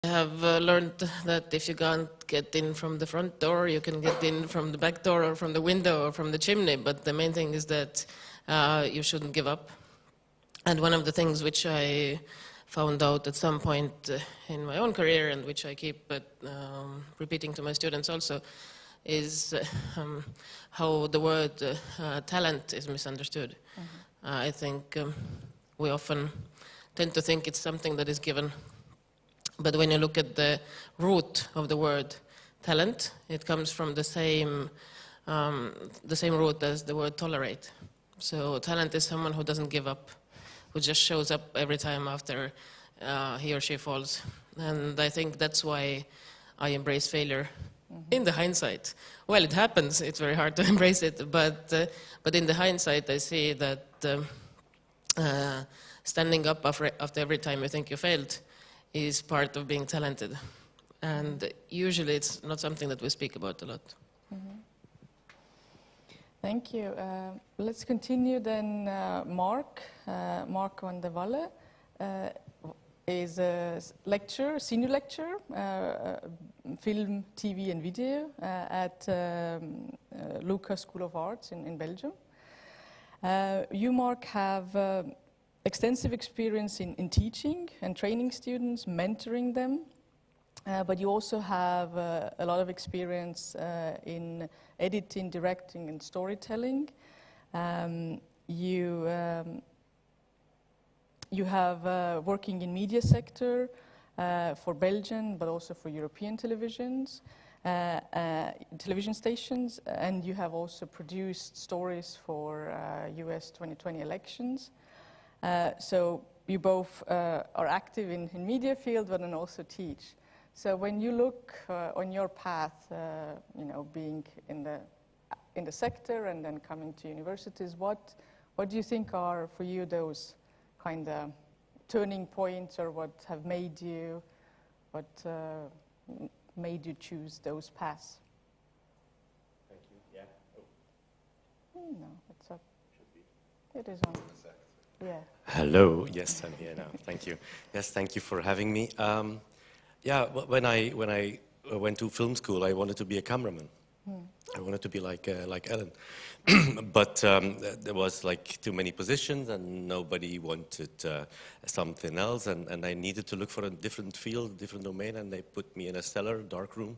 have learned that if you can't get in from the front door, you can get in from the back door or from the window or from the chimney, but the main thing is that you shouldn't give up. And one of the things which I found out at some point in my own career, and which I keep repeating to my students also, is how the word talent is misunderstood. I think we often tend to think it's something that is given, but when you look at the root of the word talent, it comes from the same root as the word tolerate. So talent is someone who doesn't give up, who just shows up every time after he or she falls. And I think that's why I embrace failure in the hindsight. Well, it happens, it's very hard to embrace it, but in the hindsight I see that standing up after every time you think you failed is part of being talented. And usually it's not something that we speak about a lot. Thank you. Let's continue then. Marc van der Walle is a lecturer, senior lecturer, film, TV and video at LUCA School of Arts in Belgium. You, Marc, have extensive experience in teaching and training students, mentoring them, but you also have a lot of experience in editing, directing and storytelling. You have working in media sector for Belgian, but also for European television stations, and you have also produced stories for US 2020 elections. So you both are active in media field, but then also teach. So when you look on your path, you know, being in the sector and then coming to universities, what do you think are for you those kind of turning points, or what have made you choose those paths? Thank you. Yeah. Oh. No, it's up. Should be. It is on. Yeah. Hello. Yes, I'm here now. Thank you. Yes, thank you for having me. Yeah, when I went to film school, I wanted to be a cameraman. I wanted to be like Elen, but there was like too many positions, and nobody wanted something else, and I needed to look for a different field, different domain, and they put me in a cellar, dark room.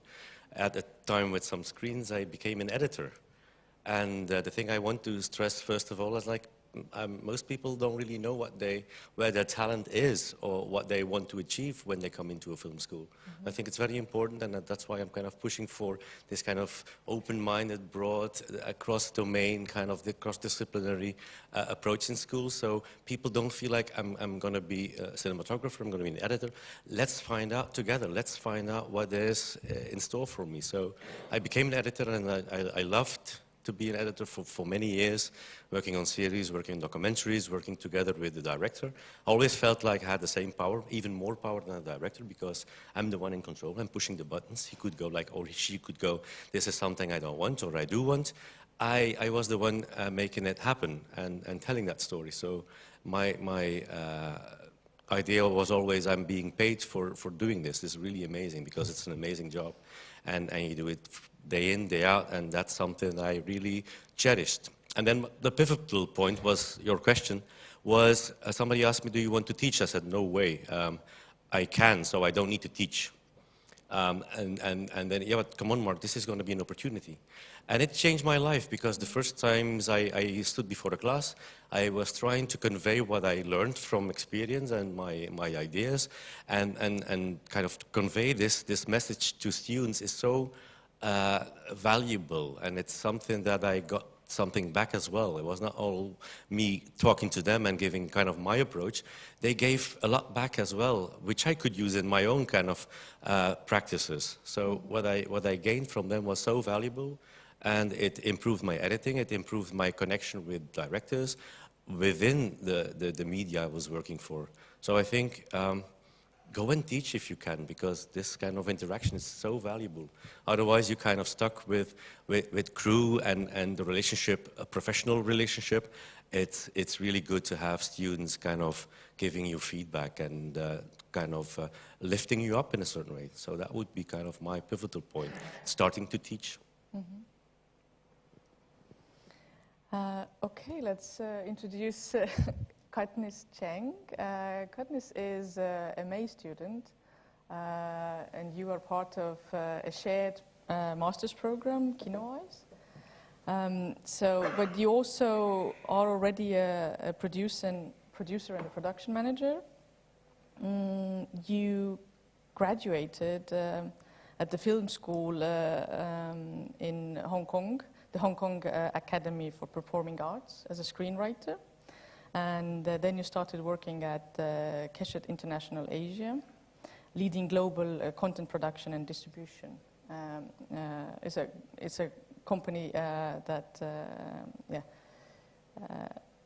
At a time with some screens, I became an editor, and the thing I want to stress first of all is like. Most people don't really know where their talent is or what they want to achieve when they come into a film school. I think it's very important, and that's why I'm kind of pushing for this kind of open-minded, broad, across-domain, kind of cross-disciplinary approach in school. So people don't feel like I'm going to be a cinematographer, I'm going to be an editor. Let's find out together. Let's find out what there is in store for me. So I became an editor, and I loved to be an editor for many years, working on series, working on documentaries, working together with the director. I always felt like I had the same power, even more power than the director, because I'm the one in control. I'm pushing the buttons. He could go like, or she could go, this is something I don't want, or I do want. I was the one making it happen and telling that story. So my idea was always, I'm being paid for doing this. This is really amazing, because it's an amazing job. And you do it day in, day out, and that's something that I really cherished. And then the pivotal point was, your question, was somebody asked me, do you want to teach? I said, no way. I can, so I don't need to teach. And then, yeah, but come on, Marc, this is going to be an opportunity. And it changed my life, because the first times I stood before a class, I was trying to convey what I learned from experience and my ideas, and kind of convey this message to students is so valuable, and it's something that I got something back as well. It was not all me talking to them and giving kind of my approach. They gave a lot back as well, which I could use in my own kind of practices. So what I gained from them was so valuable, and it improved my editing, it improved my connection with directors within the media I was working for. So I think go and teach if you can, because this kind of interaction is so valuable. Otherwise, you're kind of stuck with crew and the relationship, a professional relationship. It's really good to have students kind of giving you feedback and kind of lifting you up in a certain way. So that would be kind of my pivotal point, starting to teach. Mm-hmm. Okay, let's introduce Katniss Cheng. Katniss is a MA student, and you are part of a shared master's program, Kino Eyes. But you also are already a producer and a production manager. You graduated at the film school in Hong Kong, the Hong Kong Academy for Performing Arts, as a screenwriter. And then you started working at Keshet International Asia, leading global content production and distribution. It's a company that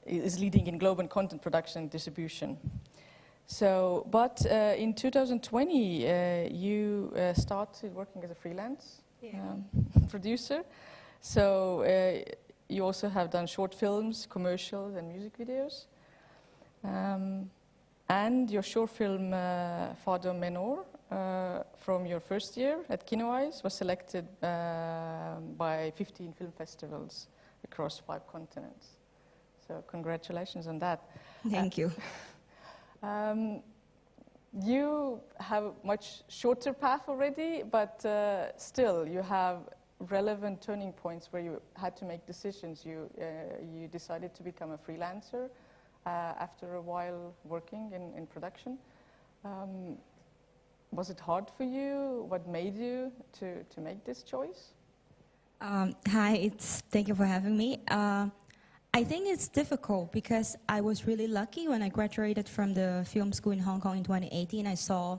is leading in global content production and distribution. So, but in 2020, you started working as a freelance producer. So you also have done short films, commercials, and music videos. And your short film, Fado Menor, from your first year at Kino Eyes, was selected by 15 film festivals across 5 continents. So congratulations on that. Thank you. You have a much shorter path already, but still you have relevant turning points where you had to make decisions. You decided to become a freelancer after a while working in production. Was it hard for you? What made you to make this choice? Hi, thank you for having me. I think it's difficult because I was really lucky when I graduated from the film school in Hong Kong in 2018. I saw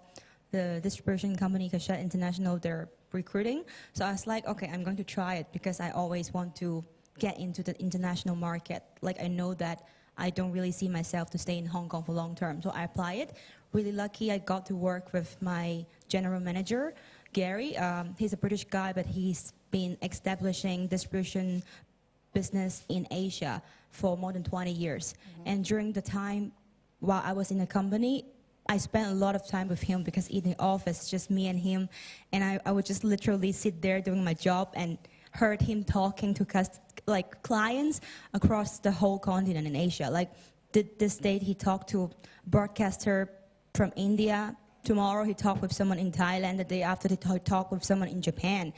the distribution company, Keshet International, they're recruiting. So I was like, okay, I'm going to try it because I always want to get into the international market. Like, I know that I don't really see myself to stay in Hong Kong for long term. So I apply it. Really lucky I got to work with my general manager, Gary. He's a British guy, but he's been establishing distribution business in Asia for more than 20 years. Mm-hmm. And during the time while I was in the company, I spent a lot of time with him because in the office, just me and him, and I would just literally sit there doing my job and heard him talking to clients across the whole continent in Asia. Like this day he talked to a broadcaster from India, tomorrow he talked with someone in Thailand, the day after he talked with someone in Japan.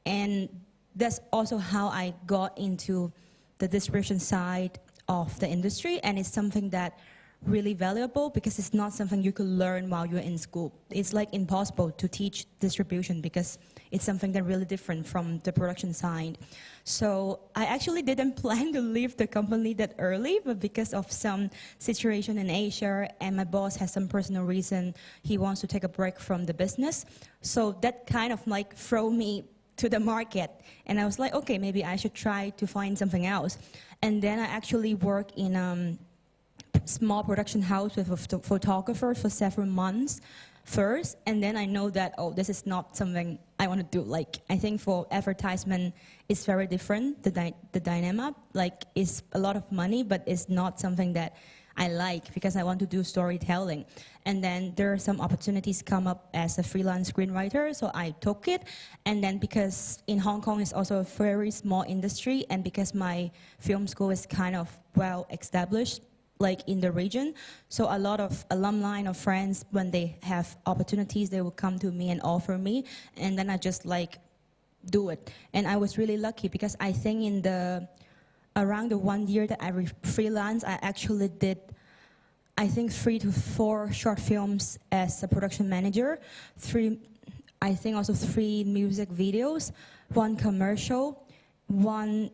And that's also how I got into the distribution side of the industry, and it's something that really valuable because it's not something you could learn while you're in school. It's like impossible to teach distribution because it's something that really different from the production side. So I actually didn't plan to leave the company that early, but because of some situation in Asia and my boss has some personal reason, he wants to take a break from the business. So that kind of like threw me to the market. And I was like, okay, maybe I should try to find something else. And then I actually worked in a small production house with a photographer for several months first. And then I know that, oh, this is not something I want to do. Like, I think for advertisement, it's very different, the dynamic. Like, it's a lot of money, but it's not something that I like because I want to do storytelling. And then there are some opportunities come up as a freelance screenwriter, so I took it. And then because in Hong Kong it's also a very small industry, and because my film school is kind of well established, like in the region, so a lot of alumni or friends, when they have opportunities, they will come to me and offer me, and then I just like do it. And I was really lucky because I think in around the 1 year that I freelance, I actually did, I think 3 to 4 short films as a production manager, 3 music videos, 1 commercial, 1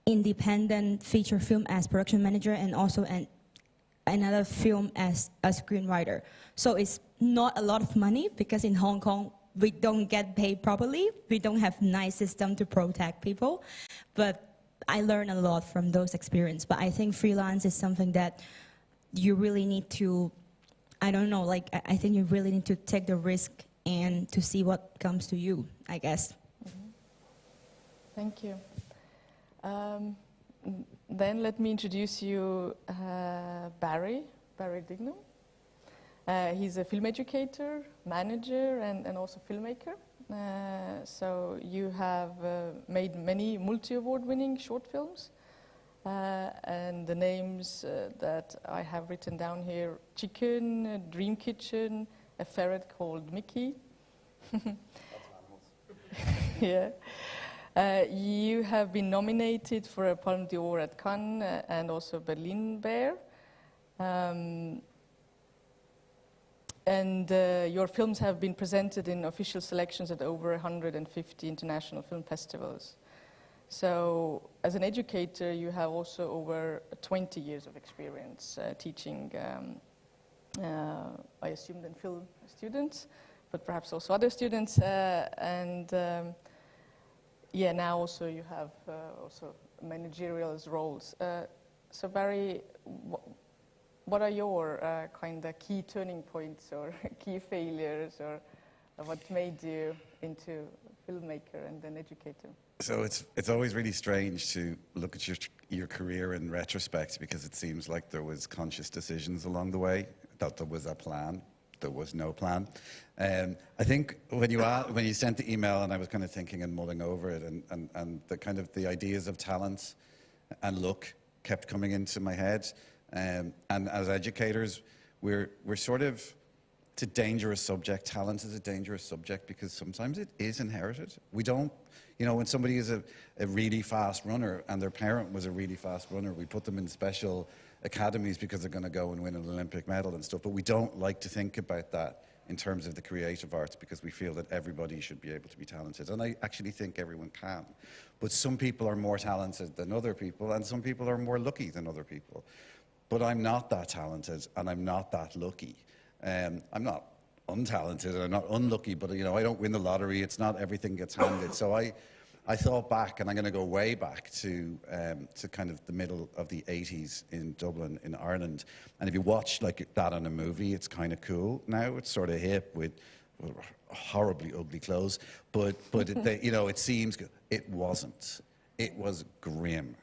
independent feature film as production manager, and also another film as a screenwriter. So it's not a lot of money because in Hong Kong, we don't get paid properly. We don't have nice system to protect people, but I learned a lot from those experiences. But I think freelance is something that you really need to I don't know, like, I think you really need to take the risk and to see what comes to you, I guess. Thank you. Then let me introduce you Barry Dignam. He's a film educator, manager, and also filmmaker. So you have made many multi-award-winning short films. And the names that I have written down here: Chicken, Dream Kitchen, a ferret called Mickey. Yeah. You have been nominated for a Palme d'Or at Cannes and also Berlin Bear. And your films have been presented in official selections at over 150 international film festivals. So, as an educator, you have also over 20 years of experience teaching, I assume, then film students, but perhaps also other students. Yeah, now also you have also managerial roles. So, Barry, what are your kind of key turning points or key failures, or what made you into a filmmaker and an educator? So it's always really strange to look at your career in retrospect, because it seems like there was conscious decisions along the way, that there was a plan. There was no plan. I think when you sent the email, and I was kind of thinking and mulling over it, and the kind of the ideas of talent and look kept coming into my head. And as educators, we're sort of, it's a dangerous subject. Talent is a dangerous subject because sometimes it is inherited. We don't, you know, when somebody is a really fast runner and their parent was a really fast runner, we put them in special academies because they're going to go and win an Olympic medal and stuff. But we don't like to think about that in terms of the creative arts, because we feel that everybody should be able to be talented. And I actually think everyone can. But some people are more talented than other people, and some people are more lucky than other people. But I'm not that talented, and I'm not that lucky. I'm not untalented, and I'm not unlucky, but you know, I don't win the lottery. It's not everything gets handed. So I thought back, and I'm going to go way back to kind of the middle of the 80s in Dublin, in Ireland. And if you watch like that on a movie, it's kind of cool. Now it's sort of hip with horribly ugly clothes, but you know, it seems good. It wasn't. It was grim.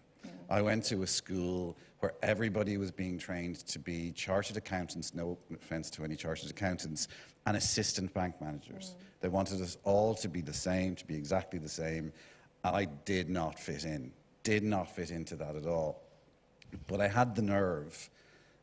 I went to a school where everybody was being trained to be chartered accountants, no offense to any chartered accountants, and assistant bank managers. They wanted us all to be the same, to be exactly the same. And I did not fit into that at all. But I had the nerve,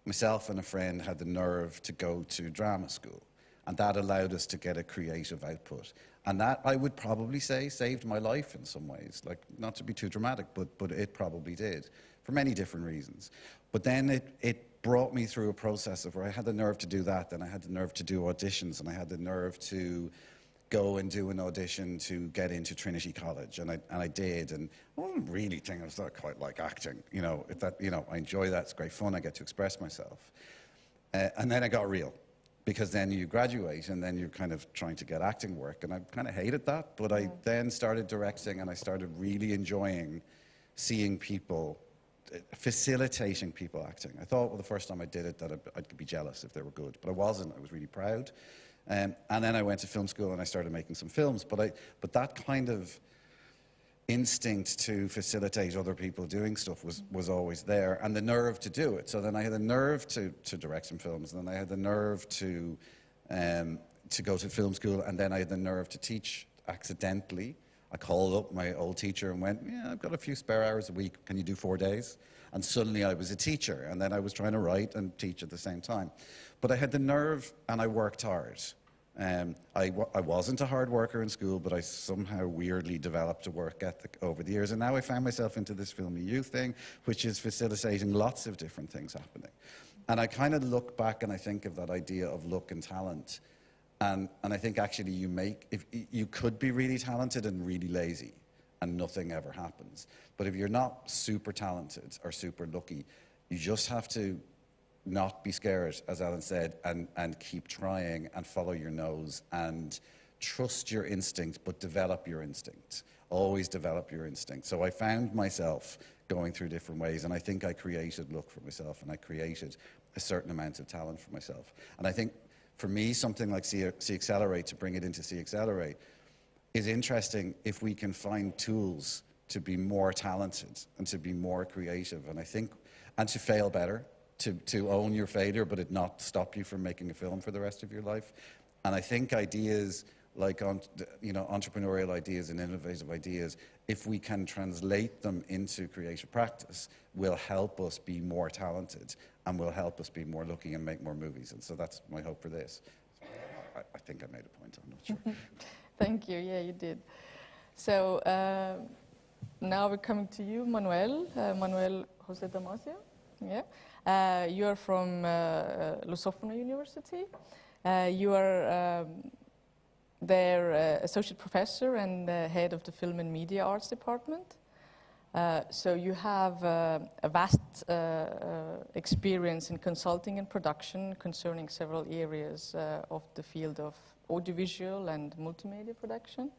myself and a friend had the nerve to go to drama school. And that allowed us to get a creative output. And that, I would probably say, saved my life in some ways. Like, not to be too dramatic, but it probably did, for many different reasons. But then it brought me through a process of where I had the nerve to do that, then I had the nerve to do auditions, and I had the nerve to go and do an audition to get into Trinity College, and I did, and I wasn't really thinking I was not quite like acting, you know, I enjoy that, it's great fun, I get to express myself. And then I got real. Because then you graduate and then you're kind of trying to get acting work. And I kind of hated that, but I then started directing, and I started really enjoying seeing people, facilitating people acting. I thought, well, the first time I did it, that I'd be jealous if they were good, but I wasn't. I was really proud. And then I went to film school and I started making some films. But that kind of instinct to facilitate other people doing stuff was always there, and the nerve to do it. So then I had the nerve to direct some films, and then I had the nerve to go to film school, and then I had the nerve to teach accidentally. I called up my old teacher and went, yeah, I've got a few spare hours a week, can you do 4 days? And suddenly I was a teacher, and then I was trying to write and teach at the same time. But I had the nerve, and I worked hard. I wasn't a hard worker in school, but I somehow weirdly developed a work ethic over the years. And now I found myself into this FilmEU thing, which is facilitating lots of different things happening. And I kind of look back and I think of that idea of luck and talent. And I think actually you could be really talented and really lazy, and nothing ever happens. But if you're not super talented or super lucky, you just have to not be scared, as Elen said, and keep trying and follow your nose and trust your instinct, but develop your instinct. Always develop your instinct. So I found myself going through different ways. And I think I created look for myself, and I created a certain amount of talent for myself. And I think for me, something like C Accelerate, to bring it into C Accelerate, is interesting if we can find tools to be more talented and to be more creative. And I think, and to fail better, to own your failure, but it not stop you from making a film for the rest of your life. And I think ideas like entrepreneurial ideas and innovative ideas, if we can translate them into creative practice, will help us be more talented and will help us be more looking and make more movies. And so that's my hope for this. I think I made a point, I'm not sure. Thank you, yeah, you did. So now we're coming to you, Manuel, Manuel José Damásio. Yeah. You're from Lusófona University. You are their associate professor and head of the Film and Media Arts Department. So you have a vast experience in consulting and production concerning several areas of the field of audiovisual and multimedia production.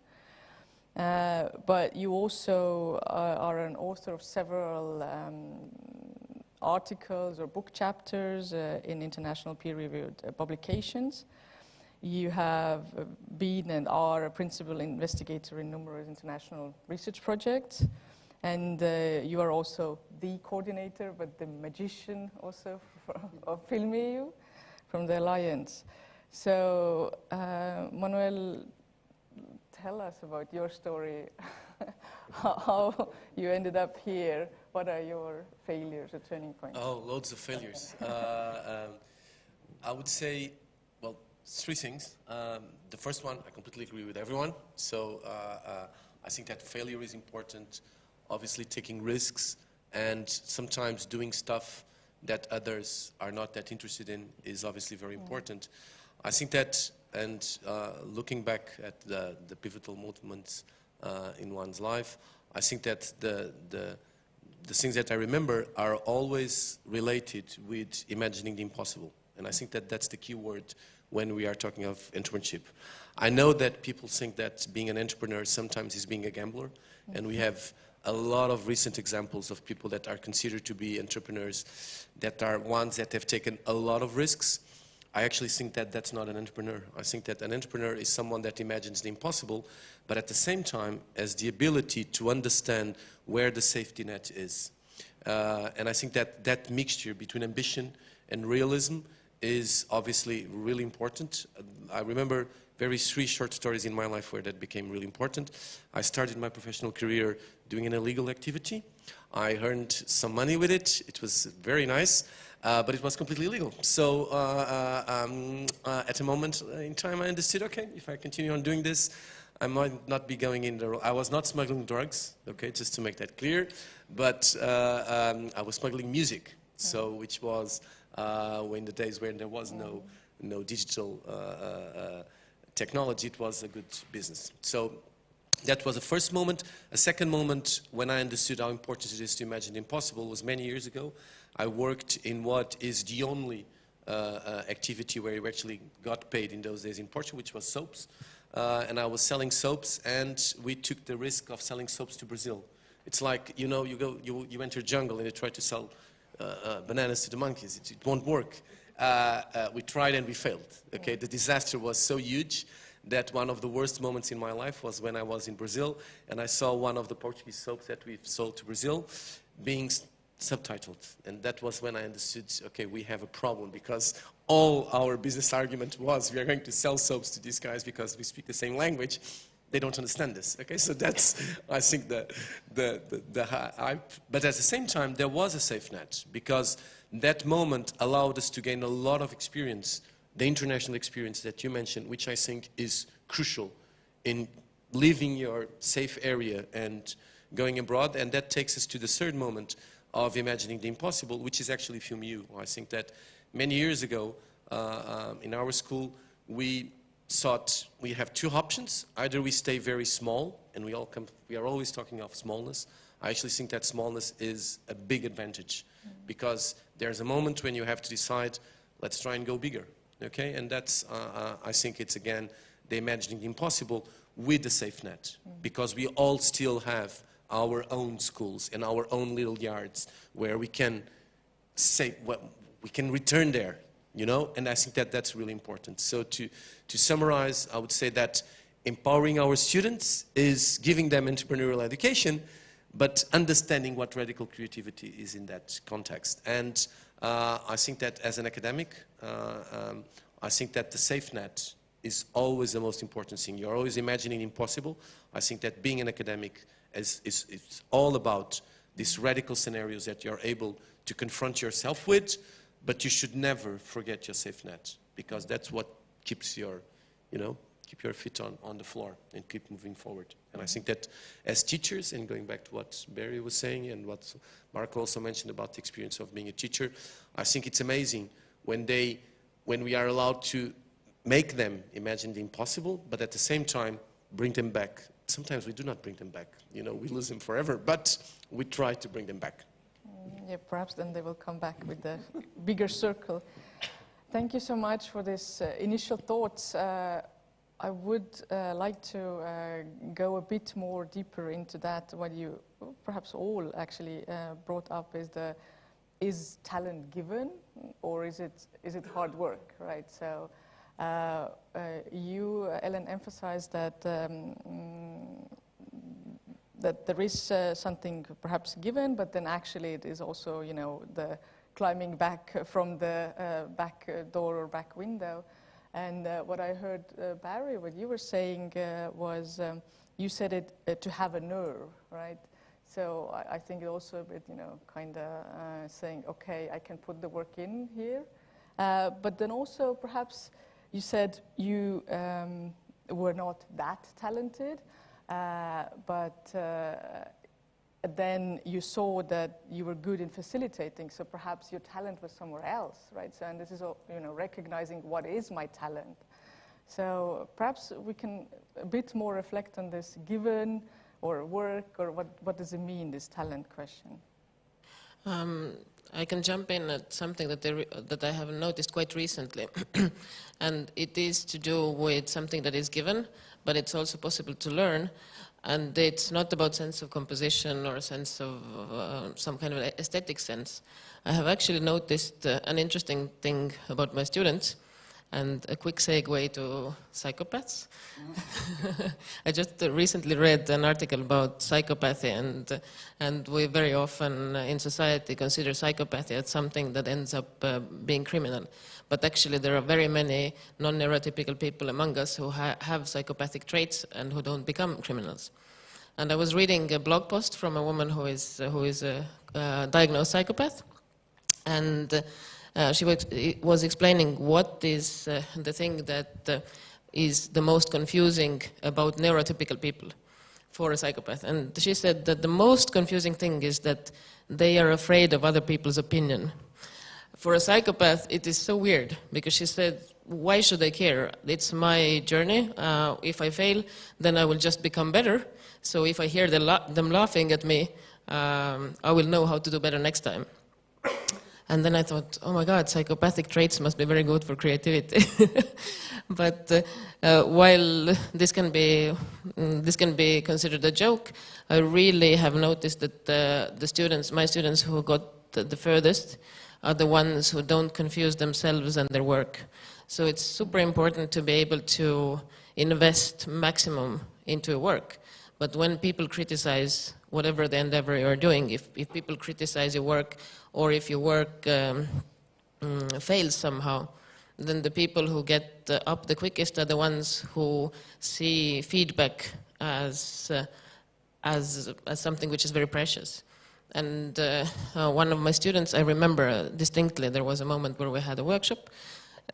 But you also are an author of several articles or book chapters in international peer-reviewed publications. You have been and are a principal investigator in numerous international research projects. And you are also the coordinator, but the magician also of FilmEU from the Alliance. So, Manuel, tell us about your story, how you ended up here. What are your failures or turning points? Oh, loads of failures. I would say, well, three things. The first one, I completely agree with everyone. So I think that failure is important. Obviously taking risks and sometimes doing stuff that others are not that interested in is obviously very important. I think that, and looking back at the pivotal moments in one's life, I think that the things that I remember are always related with imagining the impossible. And I think that that's the key word when we are talking of entrepreneurship. I know that people think that being an entrepreneur sometimes is being a gambler, and we have a lot of recent examples of people that are considered to be entrepreneurs that are ones that have taken a lot of risks. I actually think that that's not an entrepreneur. I think that an entrepreneur is someone that imagines the impossible, but at the same time has the ability to understand where the safety net is. And I think that that mixture between ambition and realism is obviously really important. I remember three short stories in my life where that became really important. I started my professional career doing an illegal activity. I earned some money with it. It was very nice, but it was completely illegal. So at a moment in time, I understood, okay, if I continue on doing this, I might not be going in the I was not smuggling drugs, okay, just to make that clear, but I was smuggling music, so which was in the days when there was no digital technology, it was a good business. So that was the first moment. A second moment when I understood how important it is to imagine the impossible was many years ago. I worked in what is the only activity where you actually got paid in those days in Portugal, which was soaps. And I was selling soaps, and we took the risk of selling soaps to Brazil. It's like, you know, you enter jungle and you try to sell bananas to the monkeys. It won't work. We tried and we failed. Okay, the disaster was so huge that one of the worst moments in my life was when I was in Brazil and I saw one of the Portuguese soaps that we've sold to Brazil being subtitled. And that was when I understood, okay, we have a problem, because all our business argument was we are going to sell soaps to these guys because we speak the same language. They don't understand this. Okay, so that's, I think, the hype. But at the same time, there was a safe net, because that moment allowed us to gain a lot of experience, the international experience that you mentioned, which I think is crucial in leaving your safe area and going abroad. And that takes us to the third moment of imagining the impossible, which is actually FilmEU. I think that many years ago, in our school, we thought we have two options. Either we stay very small, and we are always talking of smallness. I actually think that smallness is a big advantage, because there's a moment when you have to decide, let's try and go bigger, okay? And that's, I think it's, again, the imagining the impossible with the safe net, because we all still have our own schools and our own little yards where we can say, well, we can return there, you know, and I think that that's really important. So to summarize, I would say that empowering our students is giving them entrepreneurial education, but understanding what radical creativity is in that context. And I think that as an academic, I think that the safe net is always the most important thing. You're always imagining impossible. I think that being an academic is all about these radical scenarios that you're able to confront yourself with, but you should never forget your safe net, because that's what keeps your, you know, keep your feet on the floor and keep moving forward. And I think that as teachers, and going back to what Barry was saying and what Marc also mentioned about the experience of being a teacher, I think it's amazing when we are allowed to make them imagine the impossible, but at the same time bring them back. Sometimes we do not bring them back. You know, we lose them forever, but we try to bring them back. Yeah, perhaps then they will come back with the bigger circle. Thank you so much for this initial thoughts. I would like to go a bit more deeper into that. What you perhaps all actually brought up is talent given, or is it hard work, right? So you, Elen, emphasized that that there is something perhaps given, but then actually it is also, you know, the climbing back from the back door or back window. And what I heard, Barry, what you were saying was, you said it to have a nerve, right? So I think it also a bit, you know, kind of saying, okay, I can put the work in here. But then also perhaps you said you were not that talented, but then you saw that you were good in facilitating, so perhaps your talent was somewhere else, right? So, and this is, you know, recognizing what is my talent. So perhaps we can a bit more reflect on this given or work, or what does it mean, this talent question? I can jump in at something that I have noticed quite recently, and it is to do with something that is given, but it's also possible to learn. And it's not about sense of composition or sense of some kind of aesthetic sense. I have actually noticed an interesting thing about my students, and a quick segue to psychopaths. I just recently read an article about psychopathy, and we very often in society consider psychopathy as something that ends up being criminal. But actually there are very many non-neurotypical people among us who have psychopathic traits and who don't become criminals. And I was reading a blog post from a woman who is a diagnosed psychopath, and she was explaining what is the thing that is the most confusing about neurotypical people for a psychopath. And she said that the most confusing thing is that they are afraid of other people's opinion. For a psychopath, it is so weird, because she said, why should I care? It's my journey. If I fail, then I will just become better. So if I hear them laughing at me, I will know how to do better next time. And then I thought, oh my God, psychopathic traits must be very good for creativity. But while this can be considered a joke, I really have noticed that my students who got the furthest are the ones who don't confuse themselves and their work. So it's super important to be able to invest maximum into your work. But when people criticize whatever the endeavor you're doing, if people criticize your work, or if your work fails somehow, then the people who get up the quickest are the ones who see feedback as something which is very precious. And one of my students, I remember distinctly, there was a moment where we had a workshop,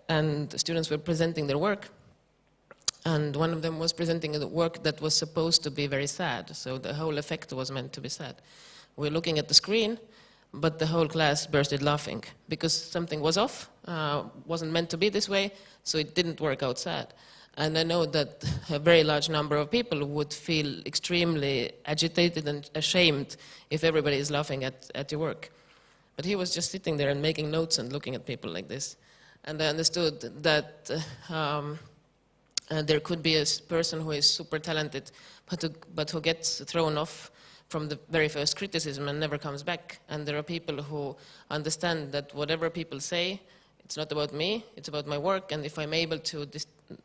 and the students were presenting their work. And one of them was presenting a work that was supposed to be very sad, so the whole effect was meant to be sad. We're looking at the screen, but the whole class bursted laughing, because something was off, wasn't meant to be this way, so it didn't work out sad. And I know that a very large number of people would feel extremely agitated and ashamed if everybody is laughing at your work. But he was just sitting there and making notes and looking at people like this. And I understood that there could be a person who is super talented, but who gets thrown off from the very first criticism and never comes back. And there are people who understand that whatever people say, it's not about me, it's about my work, and if I'm able to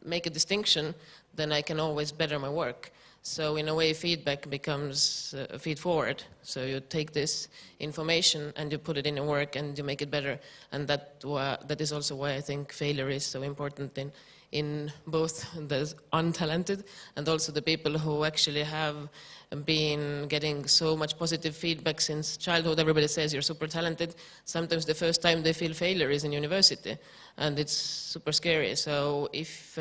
make a distinction, then I can always better my work. So in a way, feedback becomes a feed forward. So you take this information and you put it in your work and you make it better. And that is also why I think failure is so important in both the untalented and also the people who actually have been getting so much positive feedback since childhood. Everybody says you're super talented. Sometimes the first time they feel failure is in university, and it's super scary. So if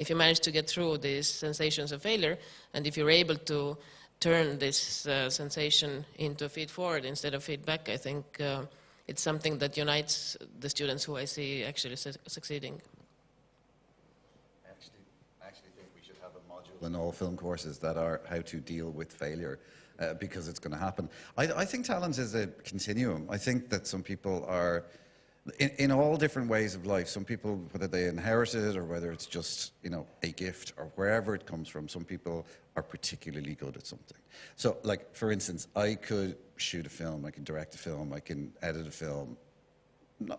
you manage to get through these sensations of failure, and if you're able to turn this sensation into feed forward instead of feedback, I think it's something that unites the students who I see actually succeeding. In all film courses that are how to deal with failure, because it's going to happen. I think talent is a continuum. I think that some people are, in all different ways of life, some people, whether they inherit it or whether it's just, you know, a gift or wherever it comes from, some people are particularly good at something. So, like, for instance, I could shoot a film, I can direct a film, I can edit a film,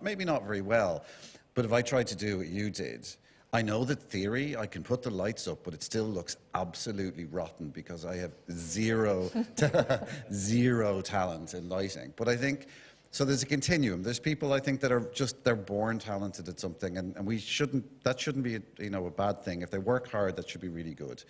maybe not very well, but if I tried to do what you did, I know that theory, I can put the lights up, but it still looks absolutely rotten because I have zero talent in lighting. But I think, so there's a continuum. There's people I think that are just, they're born talented at something, and that shouldn't be a bad thing. If they work hard, that should be really good.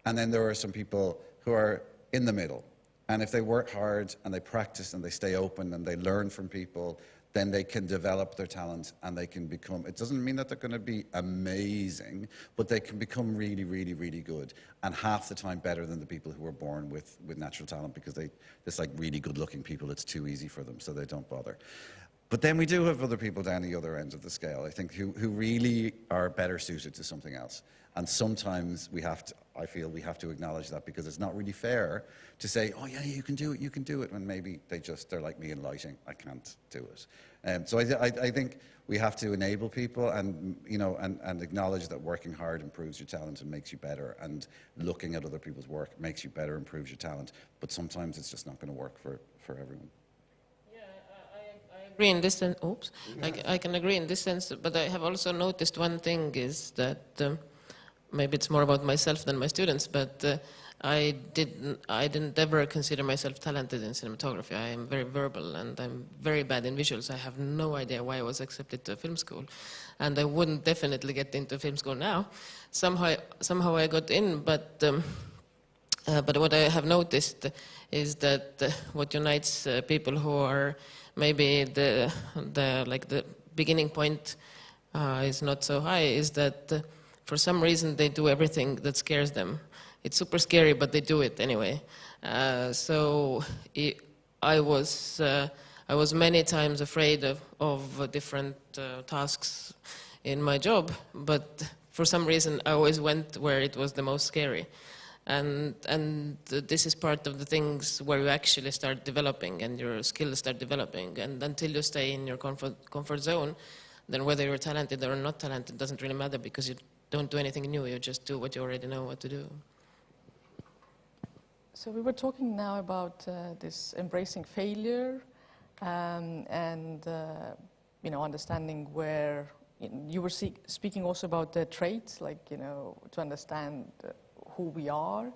And then there are some people who are in the middle. And if they work hard and they practice and they stay open and they learn from people, then they can develop their talent and they can become, it doesn't mean that they're going to be amazing, but they can become really, really, really good. And half the time better than the people who are born with natural talent, because there's like really good looking people, it's too easy for them, so they don't bother. But then we do have other people down the other end of the scale, I think, who really are better suited to something else. And sometimes I feel we have to acknowledge that, because it's not really fair to say, oh yeah, you can do it, when maybe they're like me in lighting, I can't do it. So I think we have to enable people and acknowledge that working hard improves your talent and makes you better, and looking at other people's work makes you better, improves your talent, but sometimes it's just not going to work for everyone. I agree in this sense. Oops, I can agree in this sense, but I have also noticed one thing is that maybe it's more about myself than my students, but I didn't ever consider myself talented in cinematography. I am very verbal and I'm very bad in visuals. I have no idea why I was accepted to film school, and I wouldn't definitely get into film school now. Somehow I got in, but what I have noticed is that what unites people who are maybe the beginning point is not so high is that for some reason they do everything that scares them. It's super scary, but they do it anyway. I was many times afraid of different tasks in my job, but for some reason I always went where it was the most scary. And this is part of the things where you actually start developing and your skills start developing. And until you stay in your comfort zone, then whether you're talented or not talented doesn't really matter, because you don't do anything new, you just do what you already know what to do. So we were talking now about this embracing failure and understanding where you were speaking also about the traits, like to understand who we are.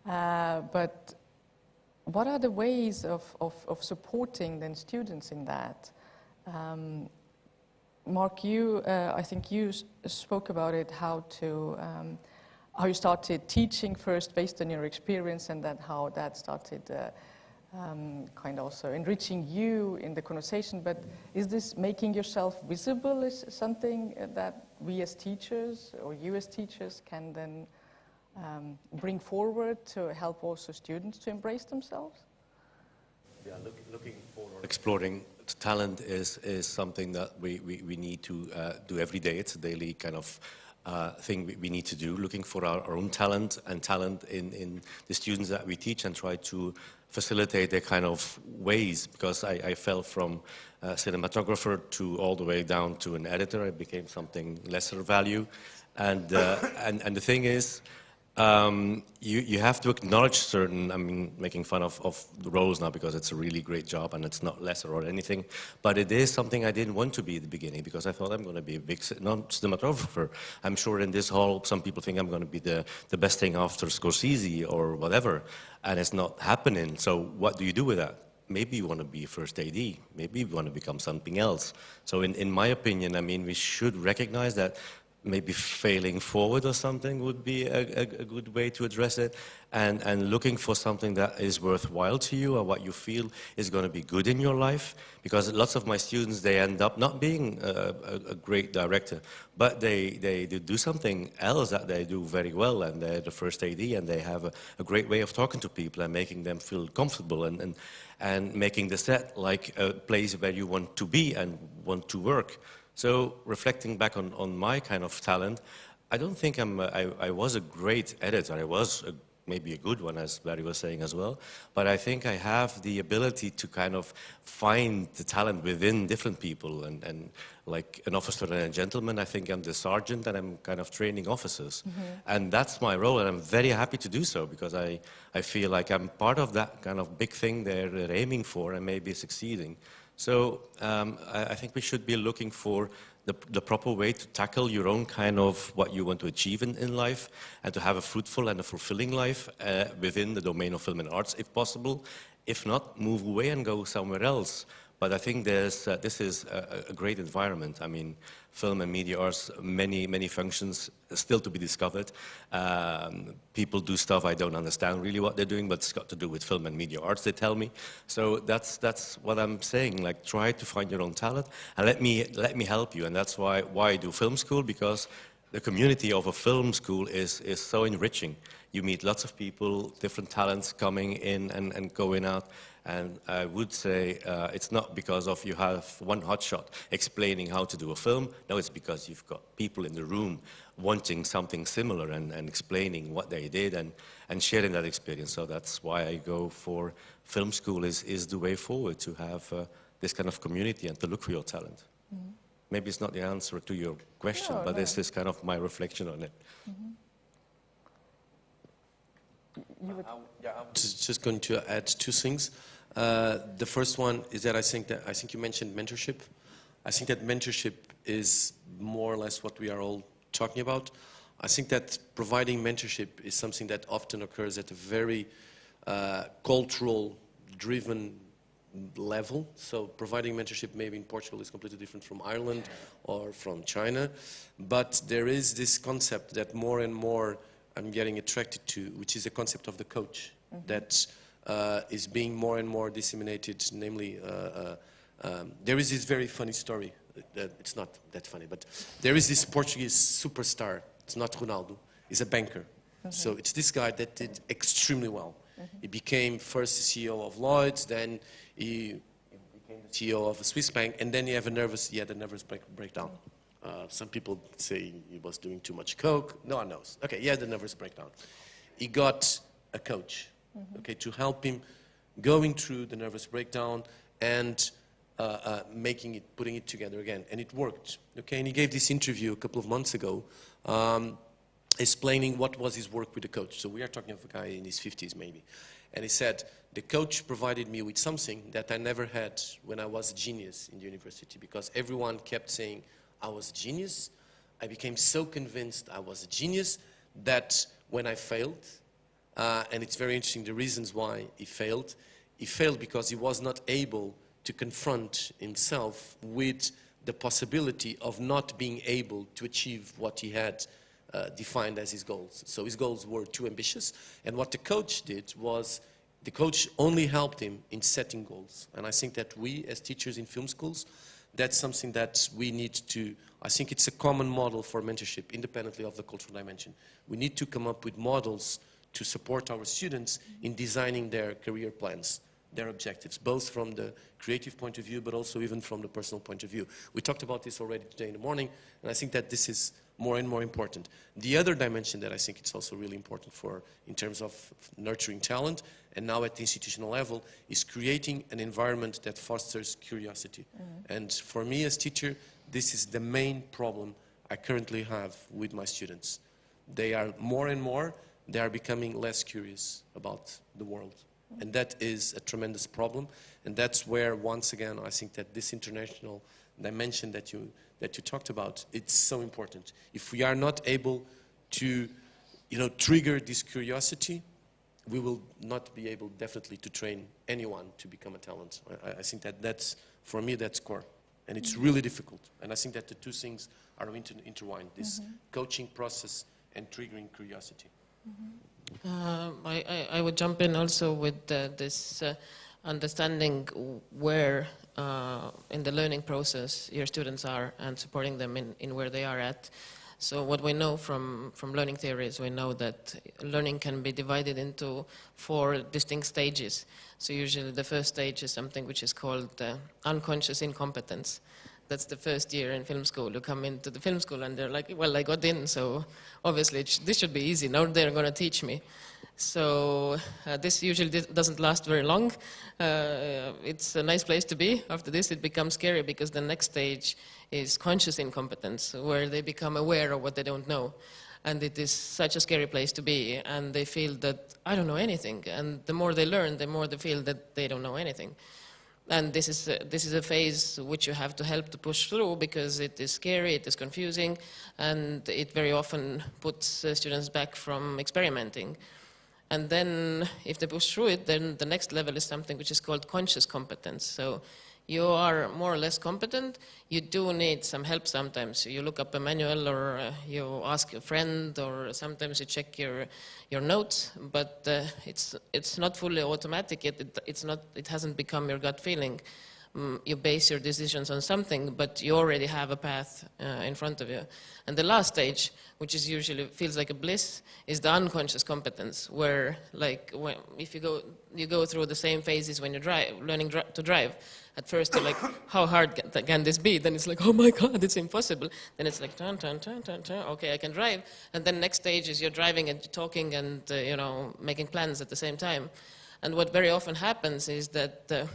But what are the ways of supporting then students in that? Marc, I think you spoke about it, how you started teaching first based on your experience, and then how that started kind of also enriching you in the conversation. But is this making yourself visible is something that we as teachers, or you as teachers, can then bring forward to help also students to embrace themselves? Yeah, looking forward, exploring talent is something that we need to do every day. It's a daily kind of thing we need to do, looking for our own talent and talent in the students that we teach, and try to facilitate their kind of ways, because I fell from cinematographer to all the way down to an editor. I became something lesser value, and the thing is, You have to acknowledge certain, I mean, making fun of the roles now because it's a really great job and it's not lesser or anything, but it is something I didn't want to be at the beginning because I thought I'm going to be a big cinematographer. I'm sure in this hall some people think I'm going to be the best thing after Scorsese or whatever, and it's not happening. So what do you do with that? Maybe you want to be first AD, maybe you want to become something else. So in my opinion, I mean, we should recognize that maybe failing forward or something would be a good way to address it, and looking for something that is worthwhile to you or what you feel is going to be good in your life, because lots of my students, they end up not being a great director, but they do something else that they do very well, and they're the first AD and they have a great way of talking to people and making them feel comfortable and making the set like a place where you want to be and want to work. So reflecting back on my kind of talent, I don't think I was a great editor. I was maybe a good one, as Barry was saying as well. But I think I have the ability to kind of find the talent within different people. And like an officer and a gentleman, I think I'm the sergeant and I'm kind of training officers. And that's my role, and I'm very happy to do so because I feel like I'm part of that kind of big thing they're aiming for and maybe succeeding. So I think we should be looking for the proper way to tackle your own kind of what you want to achieve in life and to have a fruitful and a fulfilling life within the domain of film and arts, if possible. If not, move away and go somewhere else. But I think this is a great environment. I mean, film and media arts, many functions still to be discovered. People do stuff I don't understand really what they're doing, but it's got to do with film and media arts, they tell me. So that's what I'm saying. Like, try to find your own talent and let me help you. And that's why I do film school, because the community of a film school is so enriching. You meet lots of people, different talents coming in and going out. And I would say it's not because of you have one hotshot explaining how to do a film. No, it's because you've got people in the room wanting something similar and explaining what they did and sharing that experience. So that's why I go for film school is the way forward, to have this kind of community and to look for your talent. Mm-hmm. Maybe it's not the answer to your question, but this is kind of my reflection on it. Mm-hmm. I'm just going to add two things. The first one is that I think you mentioned mentorship. I think that mentorship is more or less what we are all talking about. I think that providing mentorship is something that often occurs at a very cultural-driven level. So providing mentorship maybe in Portugal is completely different from Ireland or from China. But there is this concept that more and more I'm getting attracted to, which is the concept of the coach, that is being more and more disseminated. Namely, there is this very funny story. It's not that funny, but there is this Portuguese superstar. It's not Ronaldo. He's a banker. So it's this guy that did extremely well. He became first CEO of Lloyd's, then he became the CEO of a Swiss bank, and then he had a nervous breakdown. Some people say he was doing too much coke. No one knows. Okay, he had a nervous breakdown. He got a coach, okay, to help him going through the nervous breakdown and putting it together again. And it worked, okay? And he gave this interview a couple of months ago explaining what was his work with the coach. So we are talking of a guy in his 50s maybe. And he said, the coach provided me with something that I never had when I was a genius in the university, because everyone kept saying I was a genius. I became so convinced I was a genius that when I failed, and it's very interesting the reasons why he failed because he was not able to confront himself with the possibility of not being able to achieve what he had defined as his goals. So his goals were too ambitious, and what the coach did was the coach only helped him in setting goals. And I think that we as teachers in film schools, that's something that we need to, I think it's a common model for mentorship independently of the cultural dimension. We need to come up with models to support our students in designing their career plans, their objectives, both from the creative point of view, but also even from the personal point of view. We talked about this already today in the morning, and I think that this is more and more important. The other dimension that I think it's also really important for, in terms of nurturing talent, and now at the institutional level, is creating an environment that fosters curiosity. And for me as teacher, this is the main problem I currently have with my students. They are more and more they are becoming less curious about the world. And that is a tremendous problem. And that's where, once again, I think that this international dimension that you talked about, it's so important. If we are not able to, trigger this curiosity, we will not be able definitely to train anyone to become a talent. I think that's, for me, that's core. And it's really difficult. And I think that the two things are intertwined, this coaching process and triggering curiosity. I would jump in also with this understanding where in the learning process your students are and supporting them in where they are at. So what we know from learning theories, we know that learning can be divided into 4 distinct stages. So usually the first stage is something which is called unconscious incompetence. That's the first year in film school. You come into the film school and they're like, well, I got in, so obviously this should be easy. Now they're going to teach me. So this usually doesn't last very long. It's a nice place to be. After this, it becomes scary because the next stage is conscious incompetence, where they become aware of what they don't know. And it is such a scary place to be. And they feel that I don't know anything. And the more they learn, the more they feel that they don't know anything. And this is a phase which you have to help to push through because it is scary, it is confusing, and it very often puts students back from experimenting. And then if they push through it, then the next level is something which is called conscious competence. So you are more or less competent. You do need some help sometimes. You look up a manual or you ask a friend or sometimes you check your notes, but it's not fully automatic yet. It hasn't become your gut feeling. You base your decisions on something, but you already have a path in front of you. And the last stage, which is usually feels like a bliss, is the unconscious competence, where if you go through the same phases when you're learning to drive. At first you're like, how hard can this be? Then it's like, oh my God, it's impossible. Then it's like, turn, okay, I can drive. And then next stage is you're driving and talking and making plans at the same time. And what very often happens is that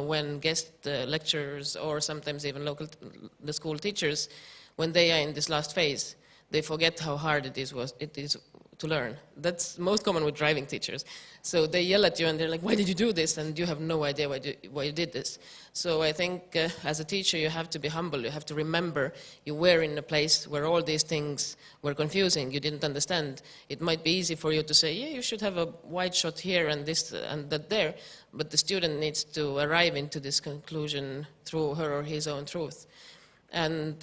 when guest lecturers or sometimes even the school teachers, when they are in this last phase, they forget how hard it is to learn. That's most common with driving teachers. So they yell at you and they're like, why did you do this? And you have no idea why you did this. So I think as a teacher you have to be humble. You have to remember you were in a place where all these things were confusing. You didn't understand. It might be easy for you to say, yeah, you should have a wide shot here and this and that there. But the student needs to arrive into this conclusion through her or his own truth. And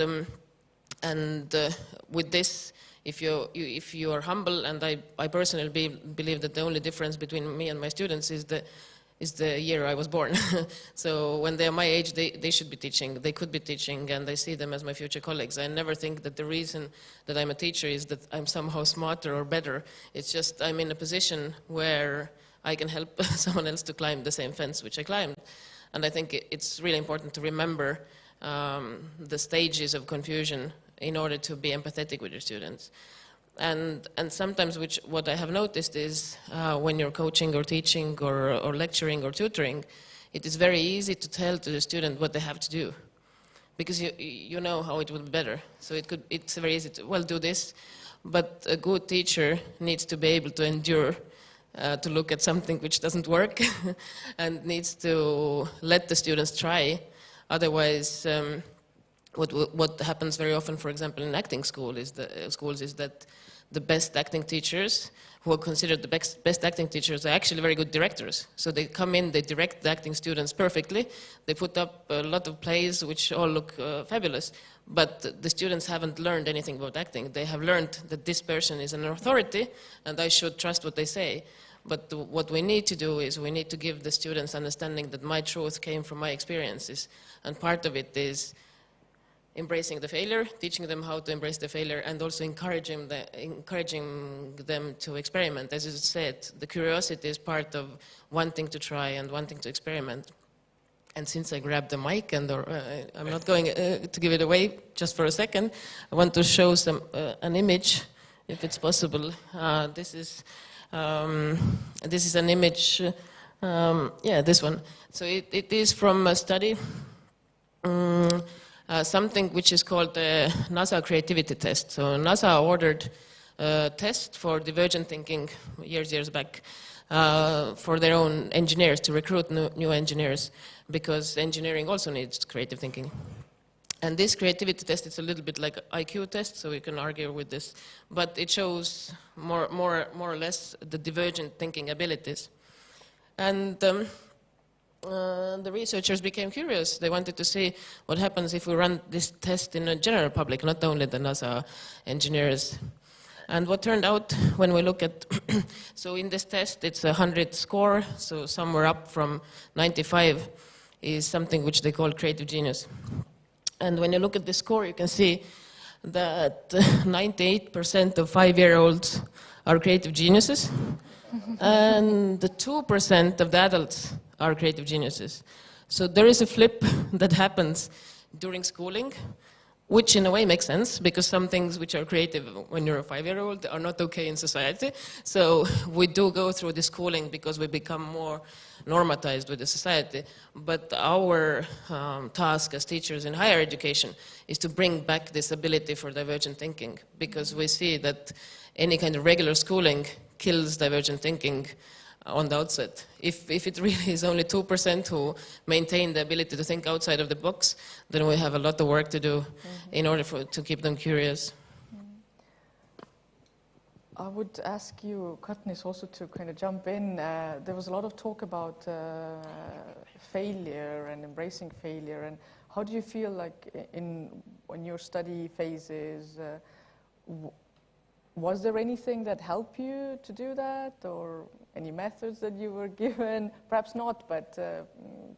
with this, if you are humble, and I personally believe that the only difference between me and my students is the year I was born. So when they are my age, they should be teaching, they could be teaching, and I see them as my future colleagues. I never think that the reason that I'm a teacher is that I'm somehow smarter or better. It's just I'm in a position where I can help someone else to climb the same fence which I climbed. And I think it's really important to remember the stages of confusion in order to be empathetic with your students. And sometimes what I have noticed is when you're coaching or teaching or lecturing or tutoring, it is very easy to tell to the student what they have to do because you know how it will be better. So it's very easy to, do this, but a good teacher needs to be able to endure to look at something which doesn't work and needs to let the students try. Otherwise, what happens very often, for example, in acting schools is that the best acting teachers, who are considered the best acting teachers, are actually very good directors. So they come in, they direct the acting students perfectly, they put up a lot of plays which all look fabulous, but the students haven't learned anything about acting. They have learned that this person is an authority and I should trust what they say. But what we need to do is we need to give the students understanding that my truth came from my experiences, and part of it is embracing the failure, teaching them how to embrace the failure, and also encouraging them to experiment. As you said, the curiosity is part of wanting to try and wanting to experiment. And since I grabbed the mic, and I'm not going to give it away just for a second, I want to show an image, if it's possible. This is an image, this one. So it is from a study. Something which is called the NASA creativity test. So NASA ordered test for divergent thinking years back for their own engineers, to recruit new engineers, because engineering also needs creative thinking. And this creativity test is a little bit like an IQ test, so we can argue with this, but it shows more or less the divergent thinking abilities. And the researchers became curious. They wanted to see what happens if we run this test in a general public, not only the NASA engineers. And what turned out when we look at, so in this test it's a 100 score, so somewhere up from 95 is something which they call creative genius. And when you look at the score, you can see that 98% of 5-year-olds are creative geniuses, and the 2% of the adults are creative geniuses. So there is a flip that happens during schooling, which in a way makes sense, because some things which are creative when you're a 5-year-old are not okay in society. So we do go through the schooling because we become more normatized with the society. But our task as teachers in higher education is to bring back this ability for divergent thinking, because we see that any kind of regular schooling kills divergent thinking on the outset. If it really is only 2% who maintain the ability to think outside of the box, then we have a lot of work to do in order to keep them curious. I would ask you, Katniss, also to kind of jump in. There was a lot of talk about failure and embracing failure. And how do you feel like in your study phases? Was there anything that helped you to do that, or any methods that you were given? Perhaps not, but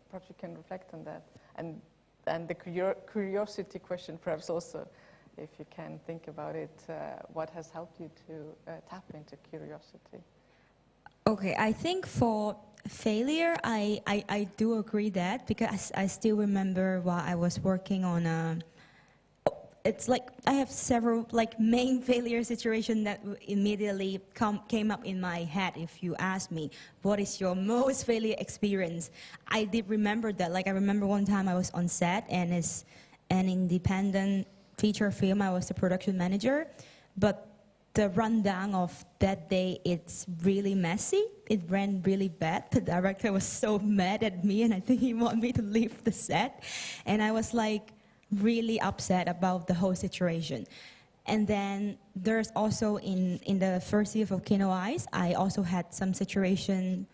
perhaps you can reflect on that. And the curiosity question, perhaps also, if you can think about it, what has helped you to tap into curiosity? Okay, I think for failure, I do agree that, because I still remember while I was working on it's like I have several like main failure situations that immediately came up in my head. If you ask me, what is your most failure experience? I did remember that. Like I remember one time I was on set, and it's an independent feature film. I was the production manager, but the rundown of that day, it's really messy. It ran really bad. The director was so mad at me, and I think he wanted me to leave the set. And I was like really upset about the whole situation. And then there's also in the first year of Kino Eyes, I also had some situation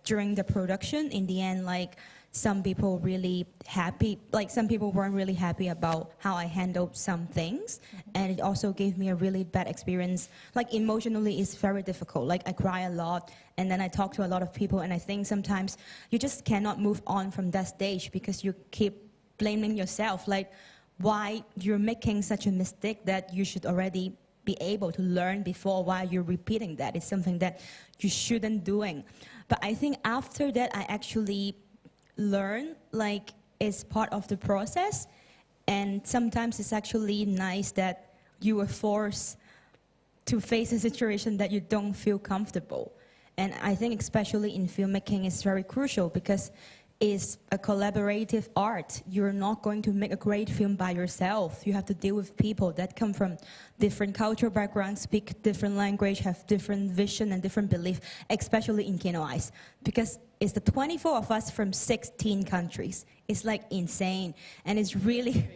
during the production. In the end, like some people really happy, like some people weren't really happy about how I handled some things. And it also gave me a really bad experience. Like emotionally, it's very difficult. Like I cry a lot, and then I talk to a lot of people, and I think sometimes you just cannot move on from that stage because you keep blaming yourself, like why you're making such a mistake that you should already be able to learn before, why you're repeating that. It's something that you shouldn't doing. But I think after that, I actually learn, like it's part of the process. And sometimes it's actually nice that you were forced to face a situation that you don't feel comfortable. And I think especially in filmmaking, it's very crucial because it's a collaborative art. You're not going to make a great film by yourself. You have to deal with people that come from different cultural backgrounds, speak different language, have different vision and different belief, especially in Kino Eyes. Because it's the 24 of us from 16 countries. It's like insane. And it's really,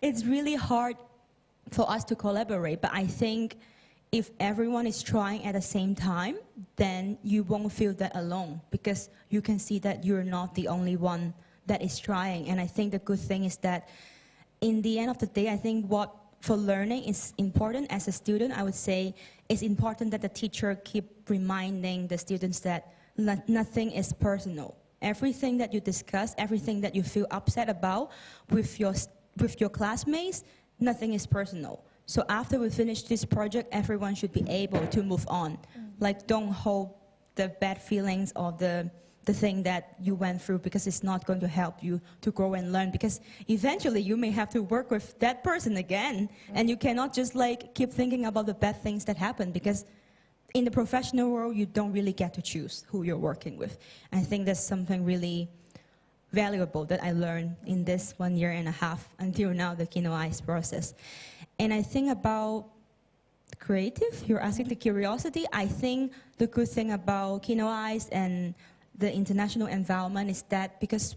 it's really hard for us to collaborate. But I think if everyone is trying at the same time, then you won't feel that alone, because you can see that you're not the only one that is trying. And I think the good thing is that in the end of the day, I think what for learning is important as a student, I would say it's important that the teacher keep reminding the students that nothing is personal. Everything that you discuss, everything that you feel upset about with your classmates, nothing is personal. So after we finish this project, everyone should be able to move on. Like, don't hold the bad feelings or the thing that you went through, because it's not going to help you to grow and learn, because eventually you may have to work with that person again, and you cannot just like keep thinking about the bad things that happened, because in the professional world, you don't really get to choose who you're working with. I think that's something really valuable that I learned in this 1.5 years until now, the Kino Eyes process. And I think about creative, you're asking the curiosity. I think the good thing about Kino Eyes and the international environment is that because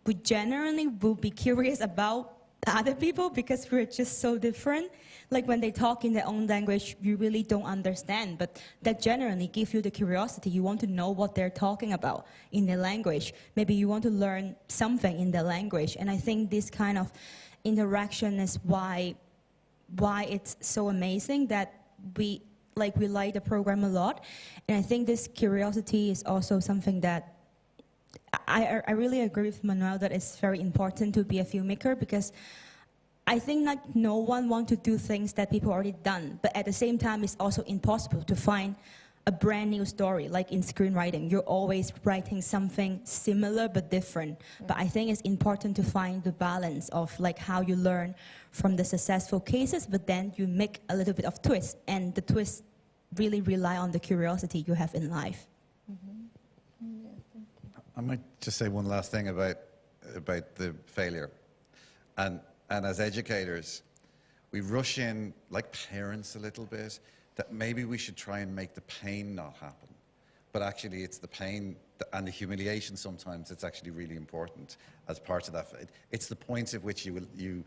we generally will be curious about other people because we're just so different. Like when they talk in their own language, you really don't understand, but that generally gives you the curiosity. You want to know what they're talking about in their language. Maybe you want to learn something in their language. And I think this kind of interaction is why it's so amazing that we like the program a lot. And I think this curiosity is also something that I really agree with Manuel that it's very important to be a filmmaker, because I think that no one wants to do things that people already done, but at the same time it's also impossible to find a brand new story. Like in screenwriting, you're always writing something similar but different. But I think it's important to find the balance of like how you learn from the successful cases, but then you make a little bit of twist, and the twist really rely on the curiosity you have in life. I might just say one last thing about the failure. And as educators, we rush in, like parents a little bit, that maybe we should try and make the pain not happen. But actually it's the pain and the humiliation sometimes that's actually really important as part of that. It's the point at which you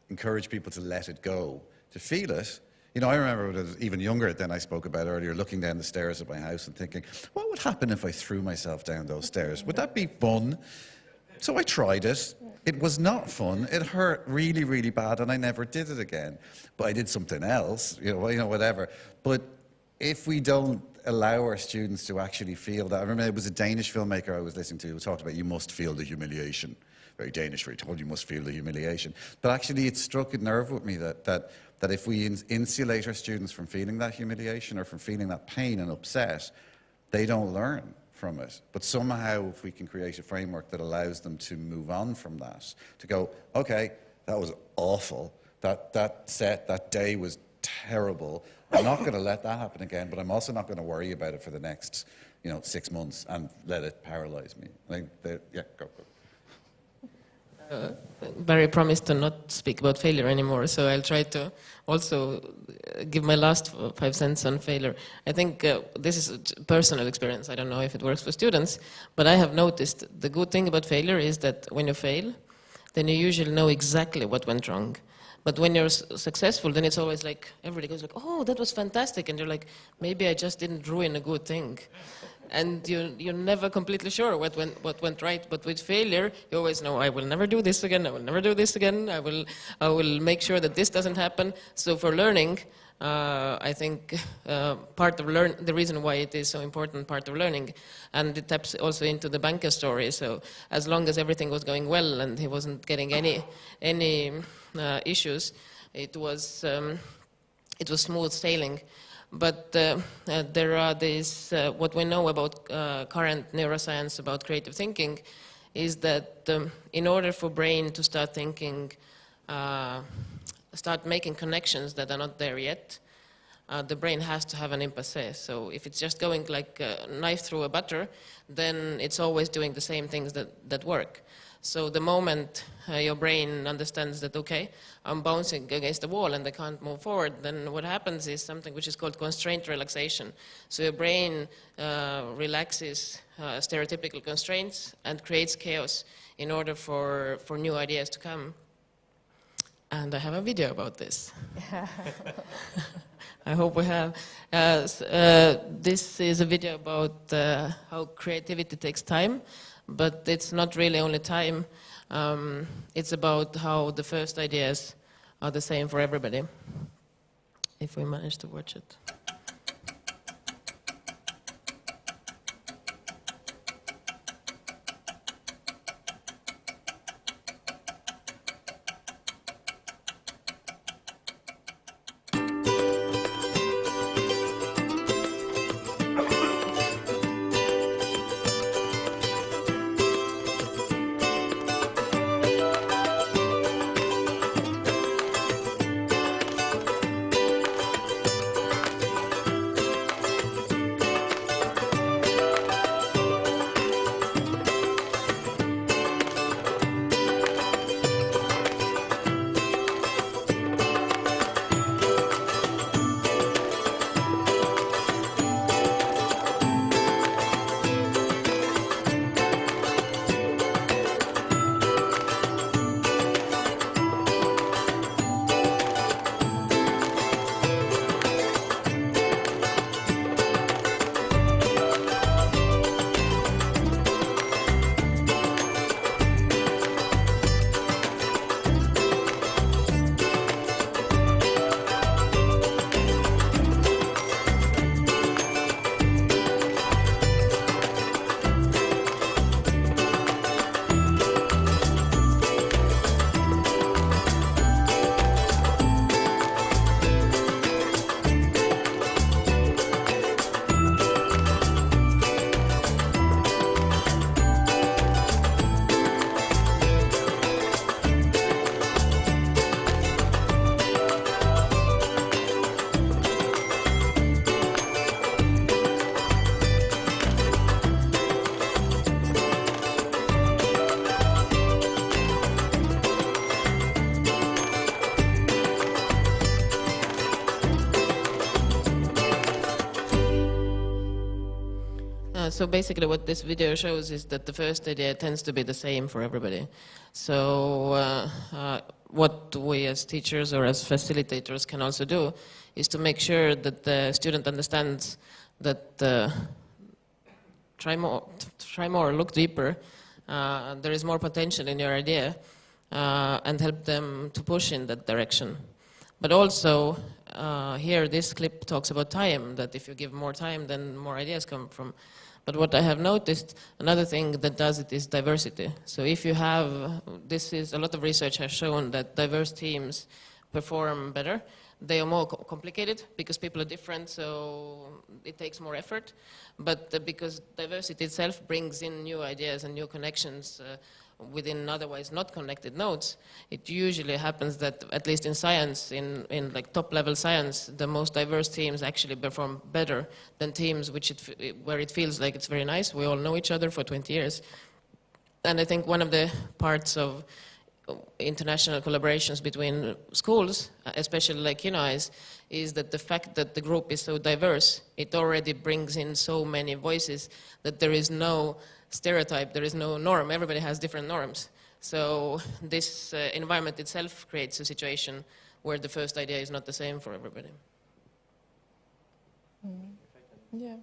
encourage people to let it go, to feel it. You know, I remember when I was even younger than I spoke about earlier, looking down the stairs of my house and thinking, what would happen if I threw myself down those stairs? Would that be fun? So I tried it. It was not fun. It hurt really, really bad, and I never did it again. But I did something else, you know, whatever. But if we don't allow our students to actually feel that, I remember it was a Danish filmmaker I was listening to who talked about you must feel the humiliation. Very Danish, very told you must feel the humiliation. But actually it struck a nerve with me that if we insulate our students from feeling that humiliation or from feeling that pain and upset, they don't learn from it. But somehow if we can create a framework that allows them to move on from that, to go, okay, that was awful, that day was terrible, I'm not going to let that happen again, but I'm also not going to worry about it for the next 6 months and let it paralyze me. Go. Barry promised to not speak about failure anymore, so I'll try to also give my last 5 cents on failure. I think this is a personal experience. I don't know if it works for students, but I have noticed the good thing about failure is that when you fail, then you usually know exactly what went wrong. But when you're successful, then it's always like, everybody goes like, oh, that was fantastic. And you're like, maybe I just didn't ruin a good thing. And you're never completely sure what went right. But with failure, you always know, I will never do this again, I will never do this again, I will make sure that this doesn't happen. So for learning, I think the reason why it is so important part of learning, and it taps also into the banker story. So as long as everything was going well and he wasn't getting any issues, it was smooth sailing. But there are these, what we know about current neuroscience about creative thinking is that in order for brain to start thinking, start making connections that are not there yet, the brain has to have an impasse. So if it's just going like a knife through a butter, then it's always doing the same things that work. So the moment your brain understands that, okay, I'm bouncing against the wall and I can't move forward, then what happens is something which is called constraint relaxation. So your brain relaxes stereotypical constraints and creates chaos in order for new ideas to come. And I have a video about this. I hope we have. This is a video about how creativity takes time. But it's not really only time, it's about how the first ideas are the same for everybody, if we manage to watch it. So basically what this video shows is that the first idea tends to be the same for everybody. So what we as teachers or as facilitators can also do is to make sure that the student understands that try more, look deeper, there is more potential in your idea, and help them to push in that direction. But also, here this clip talks about time, that if you give more time, then more ideas come from. But what I have noticed, another thing that does it is diversity. So if you have, a lot of research has shown that diverse teams perform better. They are more complicated because people are different, so it takes more effort. But because diversity itself brings in new ideas and new connections within otherwise not connected nodes, it usually happens that, at least in science, in like top-level science, the most diverse teams actually perform better than teams where it feels like it's very nice. We all know each other for 20 years. And I think one of the parts of international collaborations between schools, especially like Kino Eyes, is that the fact that the group is so diverse, it already brings in so many voices that there is no stereotype, there is no norm. Everybody has different norms. So this environment itself creates a situation where the first idea is not the same for everybody. Yeah.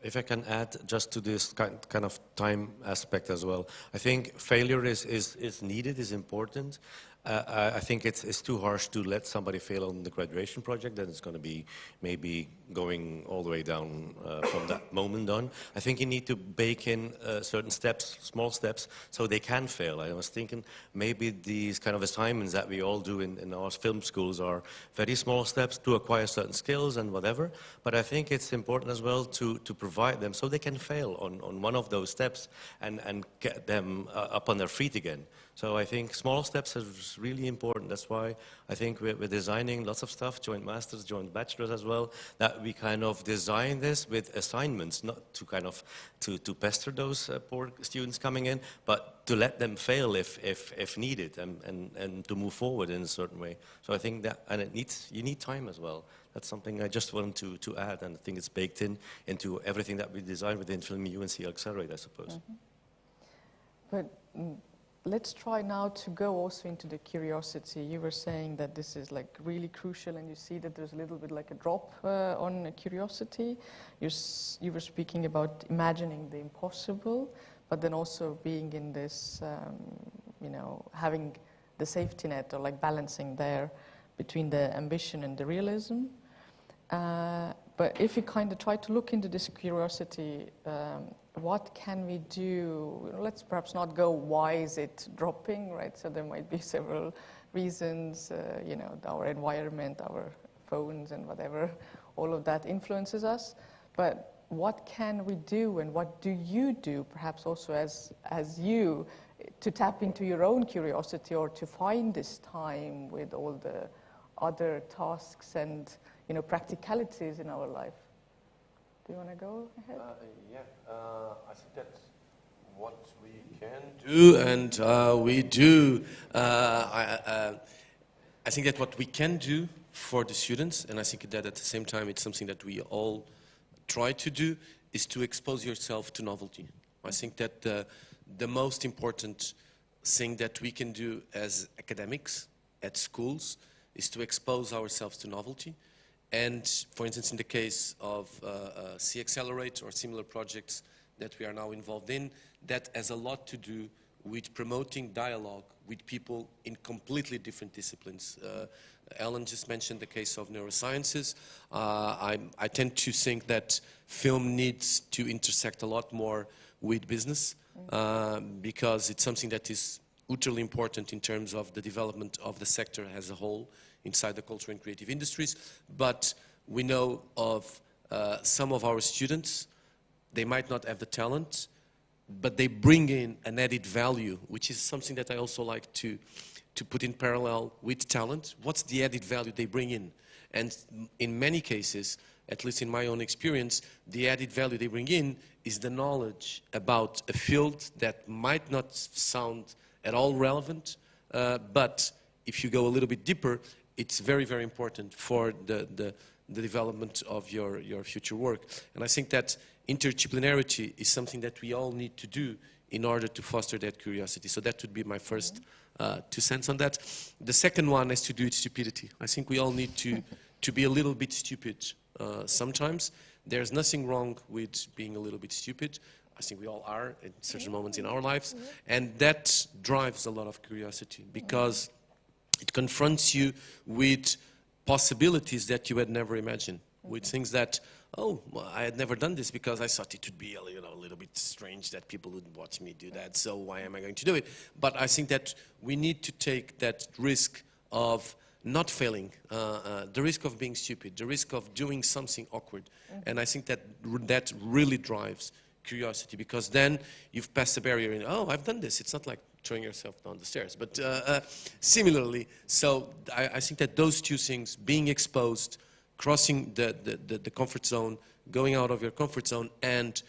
If I can add just to this kind of time aspect as well, I think failure is needed, is important. I think it's too harsh to let somebody fail on the graduation project, then it's going to be maybe going all the way down from that moment on. I think you need to bake in certain steps, small steps, so they can fail. I was thinking maybe these kind of assignments that we all do in our film schools are very small steps to acquire certain skills and whatever, but I think it's important as well to provide them so they can fail on one of those steps and get them up on their feet again. So I think small steps is really important. That's why I think we're designing lots of stuff, joint masters, joint bachelors as well, that we kind of design this with assignments, not to kind of to pester those poor students coming in, but to let them fail if needed and to move forward in a certain way. So I think that, and you need time as well. That's something I just wanted to add, and I think it's baked into everything that we design within FilmEU and CL Accelerate, I suppose. But let's try now to go also into the curiosity. You were saying that this is like really crucial, and you see that there's a little bit like a drop on curiosity. You were speaking about imagining the impossible, but then also being in this, having the safety net, or like balancing there between the ambition and the realism. But if you kind of try to look into this curiosity, what can we do? Let's perhaps not go, why is it dropping, right? So there might be several reasons, our environment, our phones and whatever, all of that influences us. But what can we do, and what do you do, perhaps also as you, to tap into your own curiosity, or to find this time with all the other tasks and practicalities in our life? Do you want to go ahead? I think that what we can do, and we do, I think that what we can do for the students, and I think that at the same time it's something that we all try to do, is to expose yourself to novelty. I think that the most important thing that we can do as academics at schools is to expose ourselves to novelty. And for instance, in the case of C Accelerate or similar projects that we are now involved in, that has a lot to do with promoting dialogue with people in completely different disciplines. Elen just mentioned the case of neurosciences. I tend to think that film needs to intersect a lot more with business, because it's something that is utterly important in terms of the development of the sector as a whole inside the cultural and creative industries. But we know of some of our students, they might not have the talent, but they bring in an added value, which is something that I also like to put in parallel with talent. What's the added value they bring in? And in many cases, at least in my own experience, the added value they bring in is the knowledge about a field that might not sound at all relevant, but if you go a little bit deeper, it's very, very important for the development of your future work. And I think that interdisciplinarity is something that we all need to do in order to foster that curiosity. So that would be my first 2 cents on that. The second one has to do with stupidity. I think we all need to be a little bit stupid sometimes. There's nothing wrong with being a little bit stupid. I think we all are at certain moments in our lives. And that drives a lot of curiosity because it confronts you with possibilities that you had never imagined, with things that, oh, well, I had never done this because I thought it would be a little bit strange that people would watch me do that, so why am I going to do it? But I think that we need to take that risk of not failing, the risk of being stupid, the risk of doing something awkward. And I think that that really drives curiosity, because then you've passed the barrier and, oh, I've done this. It's not like throwing yourself down the stairs. But similarly, so I think that those two things, being exposed, crossing the comfort zone, going out of your comfort zone, and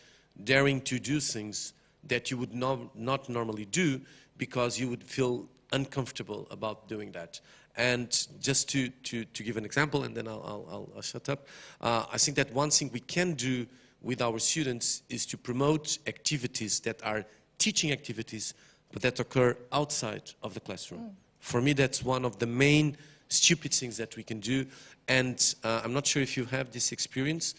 daring to do things that you would not normally do because you would feel uncomfortable about doing that. And just to give an example, and then I'll shut up, I think that one thing we can do with our students is to promote activities that are teaching activities, but that occur outside of the classroom. For me, that's one of the main stupid things that we can do. And I'm not sure if you have this experience.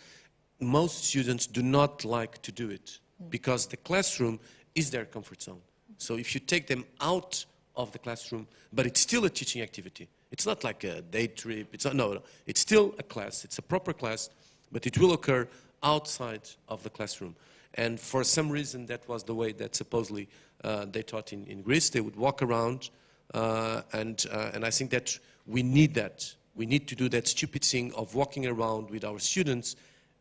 Most students do not like to do it because the classroom is their comfort zone. So if you take them out of the classroom, but it's still a teaching activity. It's not like a day trip. It's not, no, it's still a class. It's a proper class, but it will occur outside of the classroom. And for some reason, that was the way that supposedly they taught in Greece. They would walk around, and I think that we need that. We need to do that stupid thing of walking around with our students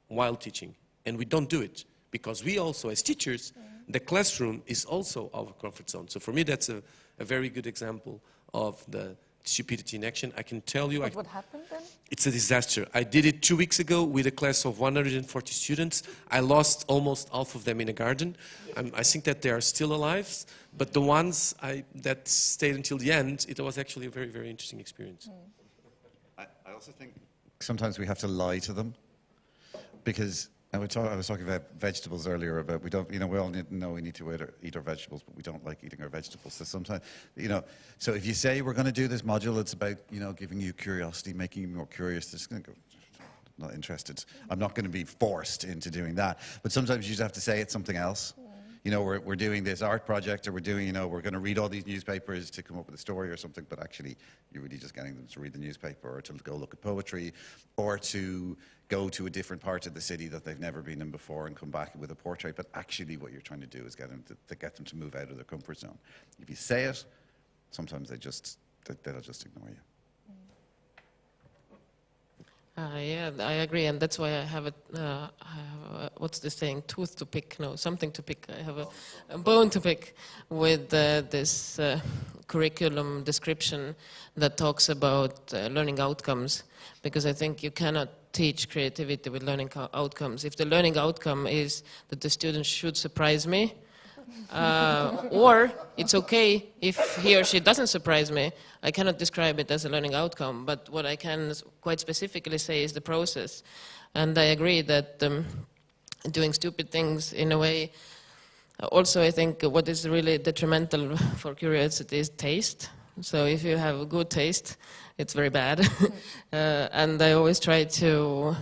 while teaching. And we don't do it because we also, as teachers, the classroom is also our comfort zone. So for me, that's a very good example of the stupidity in action. I can tell you... What happened then? It's a disaster. I did it 2 weeks ago with a class of 140 students. I lost almost half of them in a garden. I think that they are still alive, but the ones that stayed until the end, it was actually a very, very interesting experience. I also think sometimes we have to lie to them, because I was talking about vegetables earlier, about we all know we need to eat our vegetables, but we don't like eating our vegetables. So sometimes, so if you say we're going to do this module, it's about, giving you curiosity, making you more curious. Just going to go, not interested. I'm not going to be forced into doing that. But sometimes you just have to say it's something else. We're doing this art project, or we're doing, we're going to read all these newspapers to come up with a story or something, but actually you're really just getting them to read the newspaper, or to go look at poetry, or to go to a different part of the city that they've never been in before and come back with a portrait. But actually what you're trying to do is get them to move out of their comfort zone. If you say it, sometimes they'll just ignore you. Yeah, I agree, and that's why I have what's the saying, tooth to pick? No, something to pick. I have a bone to pick with this curriculum description that talks about learning outcomes, because I think you cannot teach creativity with learning outcomes. If the learning outcome is that the student should surprise me, or it's okay if he or she doesn't surprise me, I cannot describe it as a learning outcome, but what I can quite specifically say is the process. And I agree that doing stupid things in a way, also I think what is really detrimental for curiosity is taste. So if you have a good taste, it's very bad. And I always try to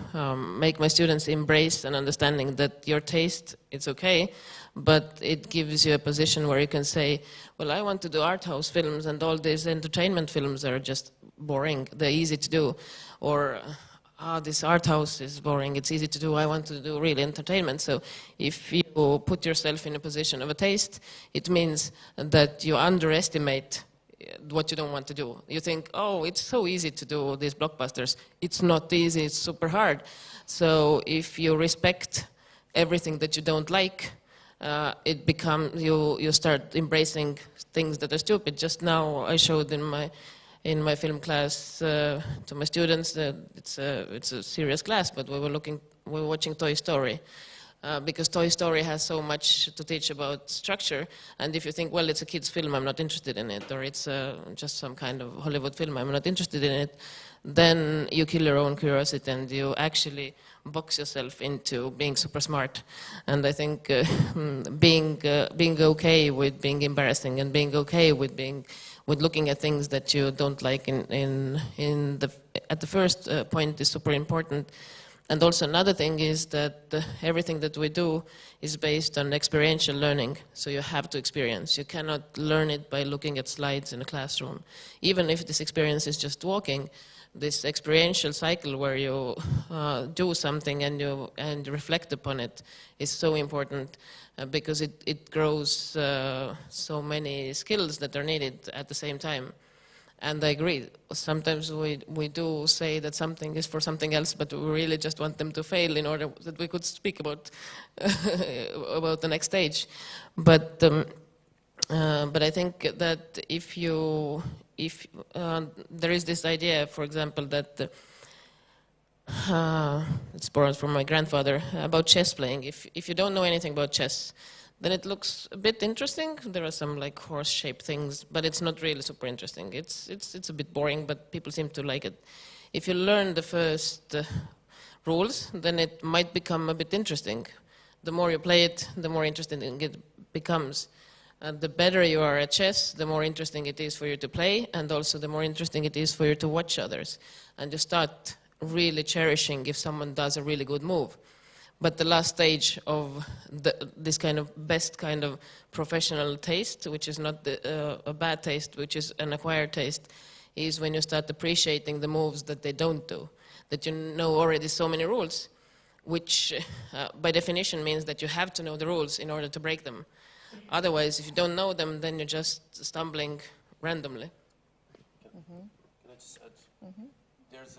make my students embrace an understanding that your taste, it's okay, but it gives you a position where you can say, well, I want to do art house films, and all these entertainment films are just boring. They're easy to do. Or, this art house is boring. It's easy to do. I want to do real entertainment. So if you put yourself in a position of a taste, it means that you underestimate what you don't want to do. You think, oh, it's so easy to do these blockbusters. It's not easy. It's super hard. So if you respect everything that you don't like, it becomes you start embracing things that are stupid. Just now I showed in my film class to my students that it's a serious class, but we were watching Toy Story, because Toy Story has so much to teach about structure. And if you think, well, it's a kid's film, I'm not interested in it, or it's just some kind of Hollywood film, I'm not interested in it, then you kill your own curiosity and you actually box yourself into being super smart. And I think being okay with being embarrassing and being okay with looking at things that you don't like at the first point is super important. And also another thing is that everything that we do is based on experiential learning. So you have to experience. You cannot learn it by looking at slides in a classroom. Even if this experience is just walking, this experiential cycle where you do something and you reflect upon it is so important because it grows so many skills that are needed at the same time. And I agree, sometimes we do say that something is for something else, but we really just want them to fail in order that we could speak about about the next stage. But I think that if there is this idea, for example, that it's borrowed from my grandfather about chess playing. If you don't know anything about chess, then it looks a bit interesting. There are some like horse-shaped things, but it's not really super interesting. It's a bit boring, but people seem to like it. If you learn the first rules, then it might become a bit interesting. The more you play it, the more interesting it becomes. The better you are at chess, the more interesting it is for you to play, and also the more interesting it is for you to watch others. And you start really cherishing if someone does a really good move. But the last stage of this kind of best kind of professional taste, which is not a bad taste, which is an acquired taste, is when you start appreciating the moves that they don't do, that you know already so many rules, which by definition means that you have to know the rules in order to break them. Otherwise, if you don't know them, then you're just stumbling randomly. Can I just add? There's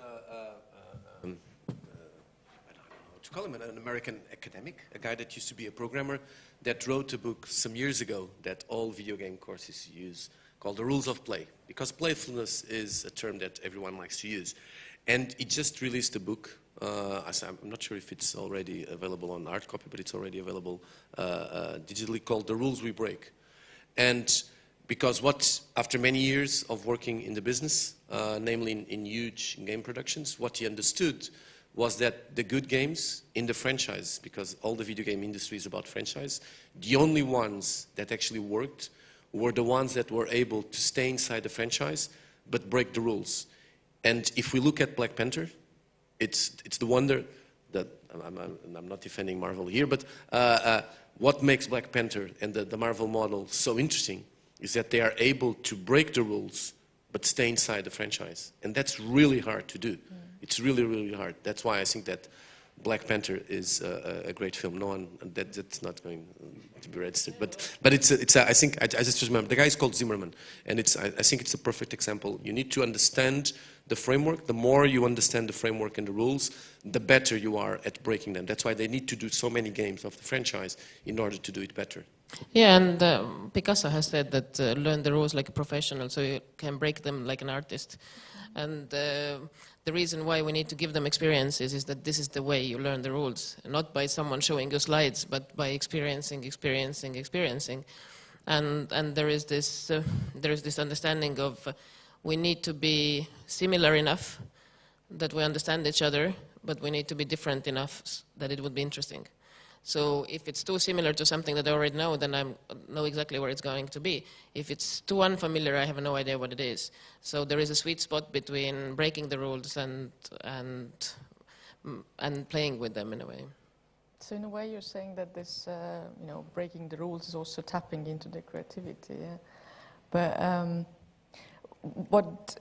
to call him an American academic, a guy that used to be a programmer, that wrote a book some years ago that all video game courses use, called The Rules of Play, because playfulness is a term that everyone likes to use. And it just released a book. I'm not sure if it's already available on hard copy, but it's already available digitally, called The Rules We Break. And because after many years of working in the business, namely in huge game productions, what he understood was that the good games in the franchise, because all the video game industry is about franchise, the only ones that actually worked were the ones that were able to stay inside the franchise but break the rules. And if we look at Black Panther, it's the wonder that, I'm not defending Marvel here, but what makes Black Panther and the Marvel model so interesting is that they are able to break the rules but stay inside the franchise. And that's really hard to do. It's really, really hard. That's why I think that Black Panther is a great film. No one, that's not going to be registered. But I think, I just remember, the guy is called Zimmerman. And I think it's a perfect example. You need to understand the framework. The more you understand the framework and the rules, the better you are at breaking them. That's why they need to do so many games of the franchise in order to do it better. Yeah, and Picasso has said that learn the rules like a professional so you can break them like an artist. And the reason why we need to give them experiences is that this is the way you learn the rules, not by someone showing you slides, but by experiencing. And there is this understanding of we need to be similar enough that we understand each other, but we need to be different enough that it would be interesting. So if it's too similar to something that I already know, then I know exactly where it's going to be. If it's too unfamiliar, I have no idea what it is. So there is a sweet spot between breaking the rules and playing with them in a way. So in a way, you're saying that this, breaking the rules is also tapping into the creativity. Yeah? But what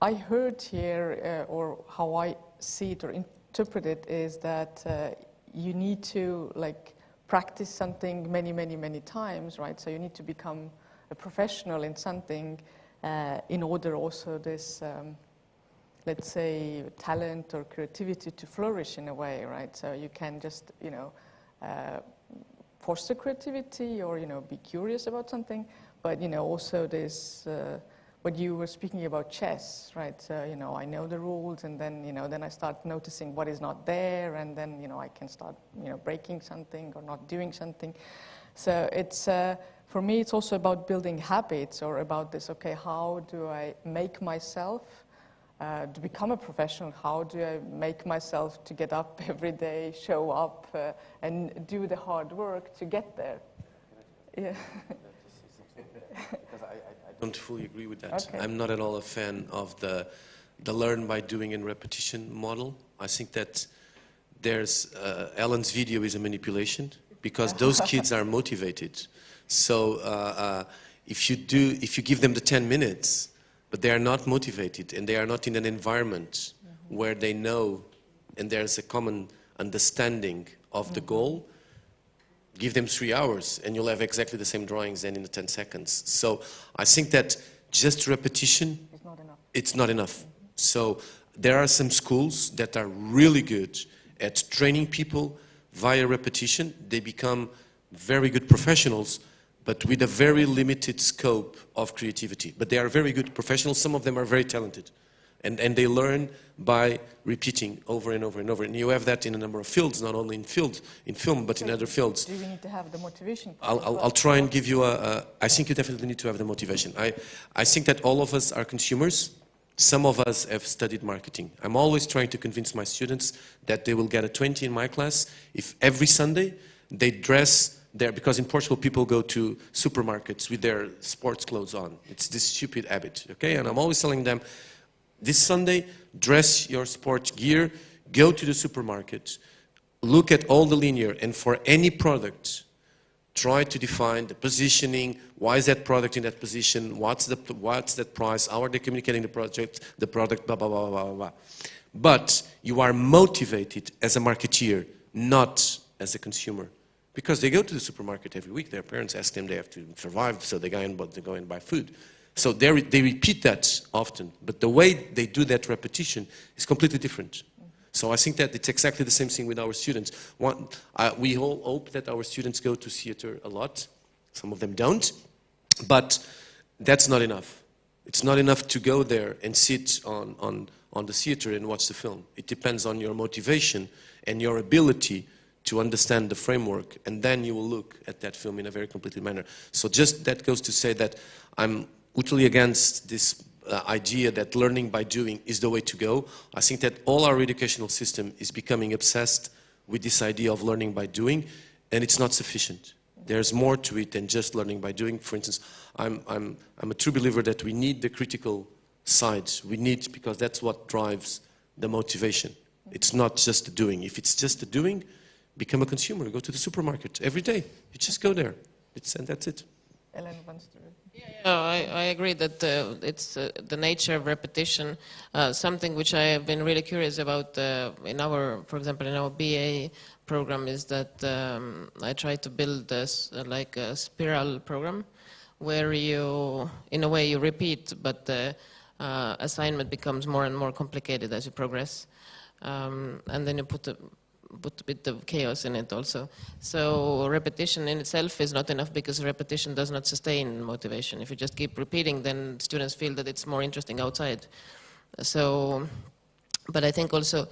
I heard here, or how I see it or interpret it, is that you need to practice something many times, right? So you need to become a professional in something in order also this, let's say, talent or creativity to flourish in a way, right? So you can just, foster creativity or, be curious about something, but, also this what you were speaking about chess, right? So, you know, I know the rules, and then, you know, then I start noticing what is not there, and then, you know, I can start, you know, breaking something or not doing something. So it's, for me, it's also about building habits, or about this, okay, how do I make myself to become a professional? How do I make myself to get up every day, show up, and do the hard work to get there? Yeah. Because I don't fully agree with that. Okay. I'm not at all a fan of the learn by doing and repetition model. I think that there's Elen's video is a manipulation, because those kids are motivated. So if you give them the 10 minutes, but they are not motivated and they are not in an environment where they know and there's a common understanding of the goal, give them 3 hours and you'll have exactly the same drawings than in the 10 seconds. So I think that just repetition, it's not enough. So there are some schools that are really good at training people via repetition. They become very good professionals, but with a very limited scope of creativity. But they are very good professionals. Some of them are very talented. And they learn by repeating over and over and over. And you have that in a number of fields, not only in film, but in other fields. Do we need to have the motivation? I'll try and give you I think you definitely need to have the motivation. I think that all of us are consumers. Some of us have studied marketing. I'm always trying to convince my students that they will get a 20 in my class if every Sunday they dress there, because in Portugal people go to supermarkets with their sports clothes on. It's this stupid habit, okay? And I'm always telling them, this Sunday, dress your sports gear, go to the supermarket, look at all the linear, and for any product, try to define the positioning, why is that product in that position, what's that price, how are they communicating the product, blah, blah, blah, blah, blah, blah. But you are motivated as a marketeer, not as a consumer. Because they go to the supermarket every week, their parents ask them, they have to survive, so they go and buy food. So they repeat that often, but the way they do that repetition is completely different. So I think that it's exactly the same thing with our students. We all hope that our students go to theater a lot. Some of them don't, but that's not enough. It's not enough to go there and sit on the theater and watch the film. It depends on your motivation and your ability to understand the framework, and then you will look at that film in a very completely manner. So just that goes to say that I'm utterly against this idea that learning by doing is the way to go. I think that all our educational system is becoming obsessed with this idea of learning by doing, and it's not sufficient. There's more to it than just learning by doing. For instance, I'm a true believer that we need the critical side. We need, because that's what drives the motivation. It's not just the doing. If it's just the doing, become a consumer. Go to the supermarket every day. You just go there. And that's it. Elen wants to... Yeah, I agree that it's the nature of repetition, something which I have been really curious about for example, in our BA program, is that I try to build this like a spiral program where you, in a way, you repeat, but the assignment becomes more and more complicated as you progress, and then you put a bit of chaos in it also. So repetition in itself is not enough, because repetition does not sustain motivation. If you just keep repeating, then students feel that it's more interesting outside. So, but I think also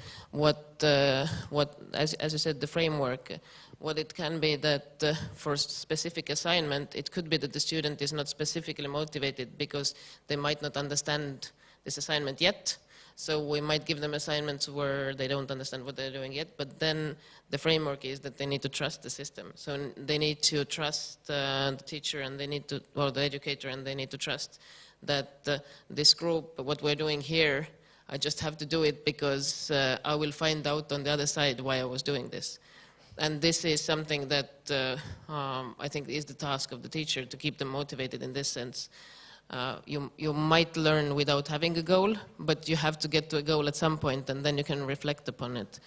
as you said, the framework, what it can be that for specific assignment, it could be that the student is not specifically motivated because they might not understand this assignment yet. So we might give them assignments where they don't understand what they're doing yet, but then the framework is that they need to trust the system. So they need to trust the teacher, and they need to, or the educator, and they need to trust that this group, what we're doing here, I just have to do it because I will find out on the other side why I was doing this. And this is something that I think is the task of the teacher, to keep them motivated in this sense. You might learn without having a goal, but you have to get to a goal at some point, and then you can reflect upon it.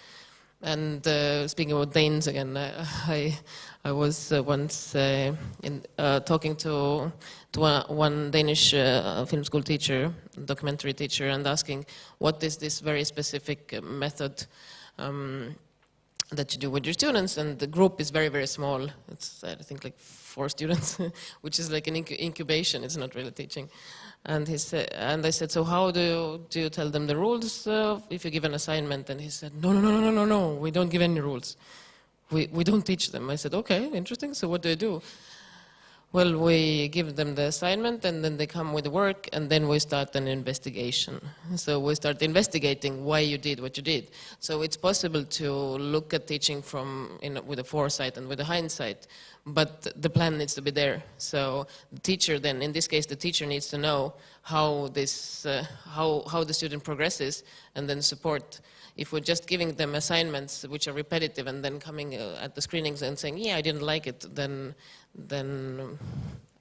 And speaking about Danes again, I was once talking to one Danish film school teacher, documentary teacher, and asking what is this very specific method that you do with your students, and the group is very, very small. It's, I think, like 4 students, which is like an incubation. It's not really teaching. And he said, and I said, so how do you tell them the rules if you give an assignment? And he said, no, we don't give any rules. We don't teach them. I said, okay, interesting. So what do you do? Well, we give them the assignment, and then they come with the work, and then we start an investigation. So we start investigating why you did what you did. So it's possible to look at teaching with a foresight and with a hindsight, but the plan needs to be there. So the teacher then, in this case, the teacher needs to know how how the student progresses, and then support. If we're just giving them assignments which are repetitive and then coming at the screenings and saying, yeah, I didn't like it, then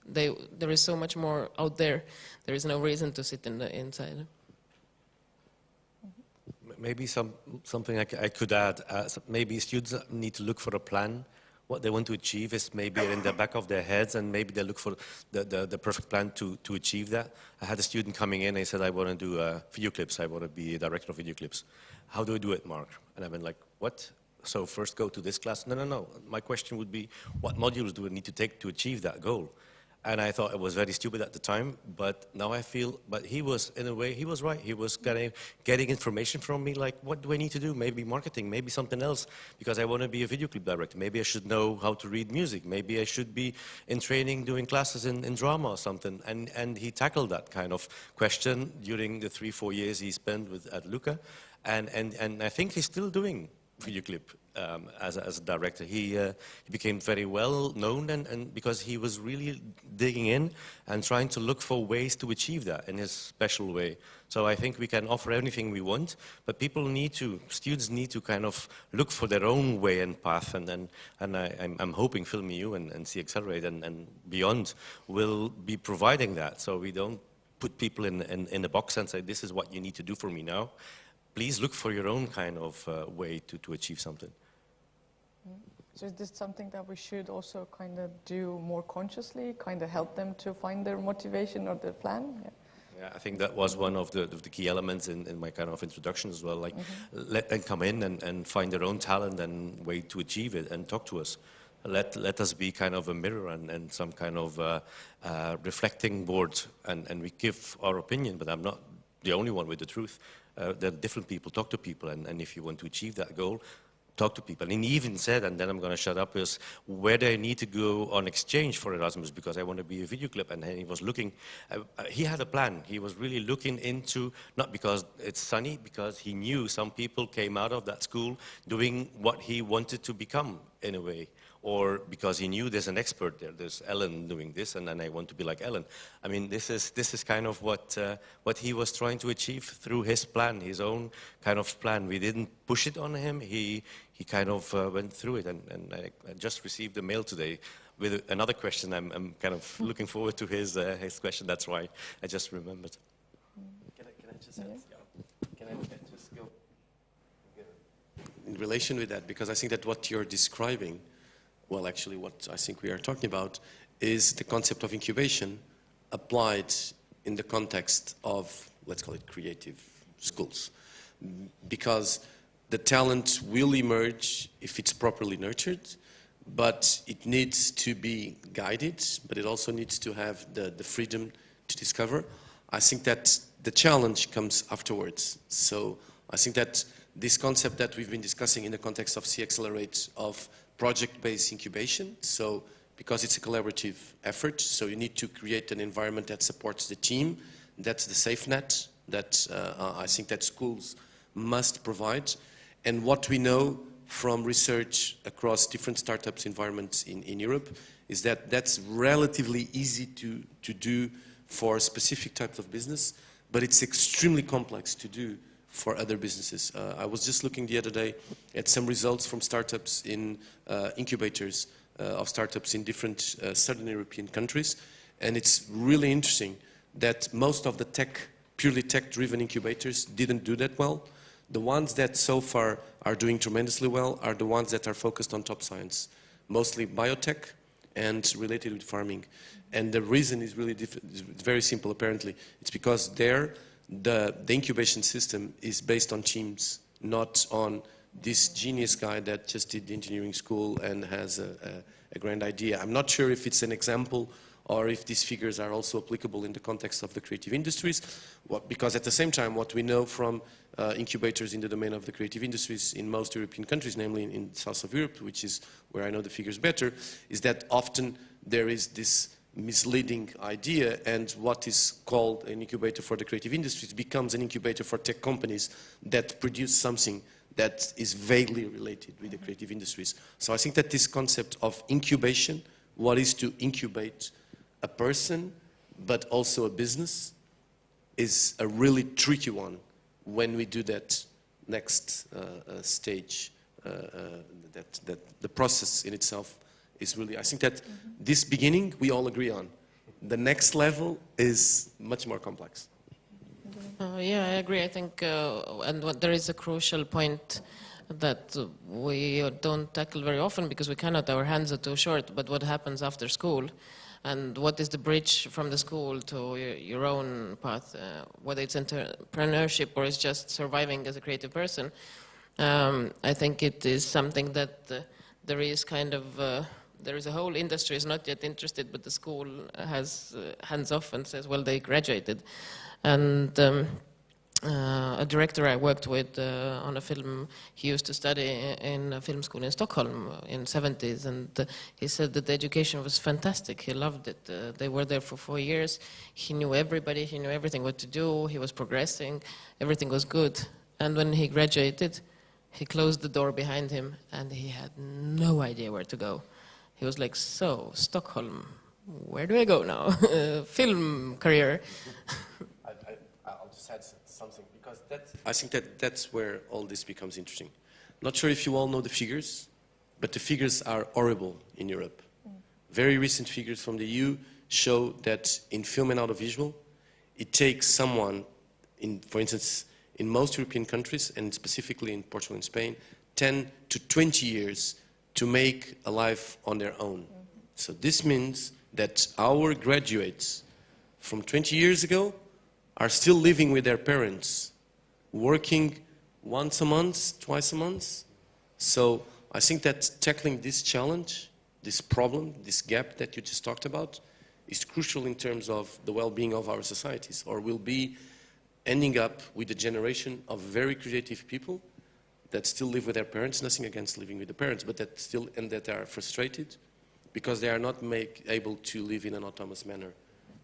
there is so much more out there. There is no reason to sit inside. Maybe something I could add. Maybe students need to look for a plan. What they want to achieve is maybe in the back of their heads, and maybe they look for the perfect plan to achieve that. I had a student coming in, and he said, I want to do video clips. I want to be a director of video clips. How do I do it, Marc? And I've been like, what? So first go to this class? No. My question would be, what modules do I need to take to achieve that goal? And I thought it was very stupid at the time, but now I feel, but he was, in a way, he was right. He was getting information from me, like, what do I need to do? Maybe marketing, maybe something else, because I want to be a video clip director. Maybe I should know how to read music. Maybe I should be in training, doing classes in drama or something. And he tackled that kind of question during the 3-4 years he spent at LUCA. And I think he's still doing video clip as a director. He became very well known, and because he was really digging in and trying to look for ways to achieve that in his special way. So I think we can offer anything we want, but students need to kind of look for their own way and path, and I'm hoping FilmEU and C Accelerate and beyond will be providing that, so we don't put people in a box and say, this is what you need to do for me now. Please look for your own kind of way to achieve something. So is this something that we should also kind of do more consciously, kind of help them to find their motivation or their plan? Yeah, I think that was one of the key elements in my kind of introduction as well. Like, let them come in and find their own talent and way to achieve it and talk to us. Let us be kind of a mirror and some kind of reflecting board, and we give our opinion, but I'm not the only one with the truth. There are different people, talk to people, and if you want to achieve that goal, talk to people. And he even said, and then I'm going to shut up, is where do I need to go on exchange for Erasmus, because I want to be a video clip. And he was looking, he had a plan. He was really looking into, not because it's sunny, because he knew some people came out of that school doing what he wanted to become in a way. Or because he knew there's an expert there, there's Elen doing this, and then I want to be like Elen. I mean, this is kind of what he was trying to achieve through his plan, his own kind of plan. We didn't push it on him. He kind of went through it, and I just received a mail today with another question. I'm kind of looking forward to his question. That's why I just remembered. Can I just add? Yeah. Can I just go in relation with that, because I think that what you're describing, well, actually, what I think we are talking about is the concept of incubation applied in the context of, let's call it, creative schools. Because the talent will emerge if it's properly nurtured, but it needs to be guided, but it also needs to have the freedom to discover. I think that the challenge comes afterwards. So I think that this concept that we've been discussing in the context of C Accelerate, of project-based incubation, so because it's a collaborative effort, so you need to create an environment that supports the team. That's the safe net that I think that schools must provide. And what we know from research across different startups environments in Europe is that that's relatively easy to do for specific types of business, but it's extremely complex to do for other businesses. I was just looking the other day at some results from startups in incubators of startups in different Southern European countries, and it's really interesting that most of the purely tech-driven incubators didn't do that well. The ones that so far are doing tremendously well are the ones that are focused on top science, mostly biotech and related with farming. And the reason is really very simple, apparently. It's because there, the incubation system is based on teams, not on this genius guy that just did the engineering school and has a grand idea. I'm not sure if it's an example or if these figures are also applicable in the context of the creative industries, because at the same time, what we know from incubators in the domain of the creative industries in most European countries, namely in the south of Europe, which is where I know the figures better, is that often there is this misleading idea, and what is called an incubator for the creative industries becomes an incubator for tech companies that produce something that is vaguely related with the creative industries. So I think that this concept of incubation, what is to incubate a person, but also a business, is a really tricky one when we do that next stage, that the process in itself is really, I think that this beginning we all agree on. The next level is much more complex. Yeah, I agree. I think, and there is a crucial point that we don't tackle very often because we cannot, our hands are too short, but what happens after school? And what is the bridge from the school to your own path, whether it's entrepreneurship or it's just surviving as a creative person? I think it is something that there is kind of, there is a whole industry is not yet interested, but the school has hands off and says, well, they graduated. And a director I worked with on a film, he used to study in a film school in Stockholm in the 70s, and he said that the education was fantastic. He loved it. They were there for 4 years. He knew everybody. He knew everything what to do. He was progressing. Everything was good. And when he graduated, he closed the door behind him, and he had no idea where to go. He was like, so, Stockholm, where do I go now? Film career. I'll just add something, because I think that's where all this becomes interesting. Not sure if you all know the figures, but the figures are horrible in Europe. Very recent figures from the EU show that in film and audiovisual, it takes someone, for instance, in most European countries, and specifically in Portugal and Spain, 10 to 20 years to make a life on their own. So this means that our graduates from 20 years ago are still living with their parents, working once a month, twice a month. So I think that tackling this challenge, this problem, this gap that you just talked about, is crucial in terms of the well-being of our societies, or will be ending up with a generation of very creative people that still live with their parents, nothing against living with the parents, but that still, and that are frustrated because they are not able to live in an autonomous manner.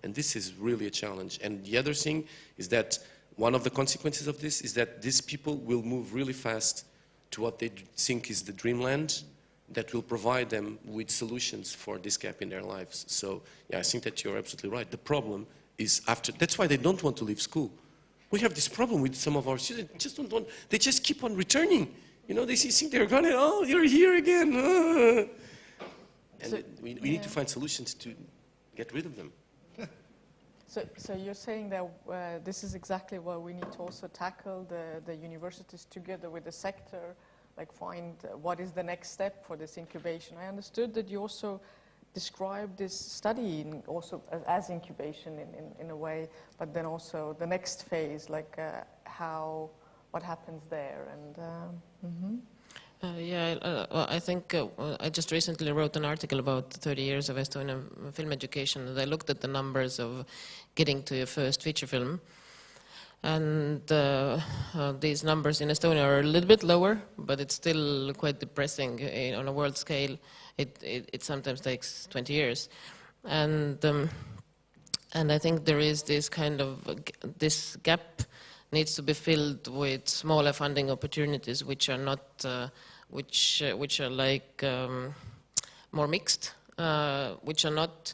And this is really a challenge. And the other thing is that one of the consequences of this is that these people will move really fast to what they think is the dreamland that will provide them with solutions for this gap in their lives. So yeah, I think that you're absolutely right. The problem is that's why they don't want to leave school. We have this problem with some of our students, they just keep on returning. You know, they think they're gonna, oh, you're here again. And so, we need to find solutions to get rid of them. So you're saying that this is exactly what we need to also tackle, the universities together with the sector, like find what is the next step for this incubation. I understood that you also described this study also as incubation in a way, but then also the next phase, like what happens there. And I think I just recently wrote an article about 30 years of Estonian film education, and I looked at the numbers of getting to your first feature film. And these numbers in Estonia are a little bit lower, but it's still quite depressing. On a world scale, it sometimes takes 20 years. And I think there is this kind of, this gap needs to be filled with smaller funding opportunities, which are not, which are like more mixed, which are not,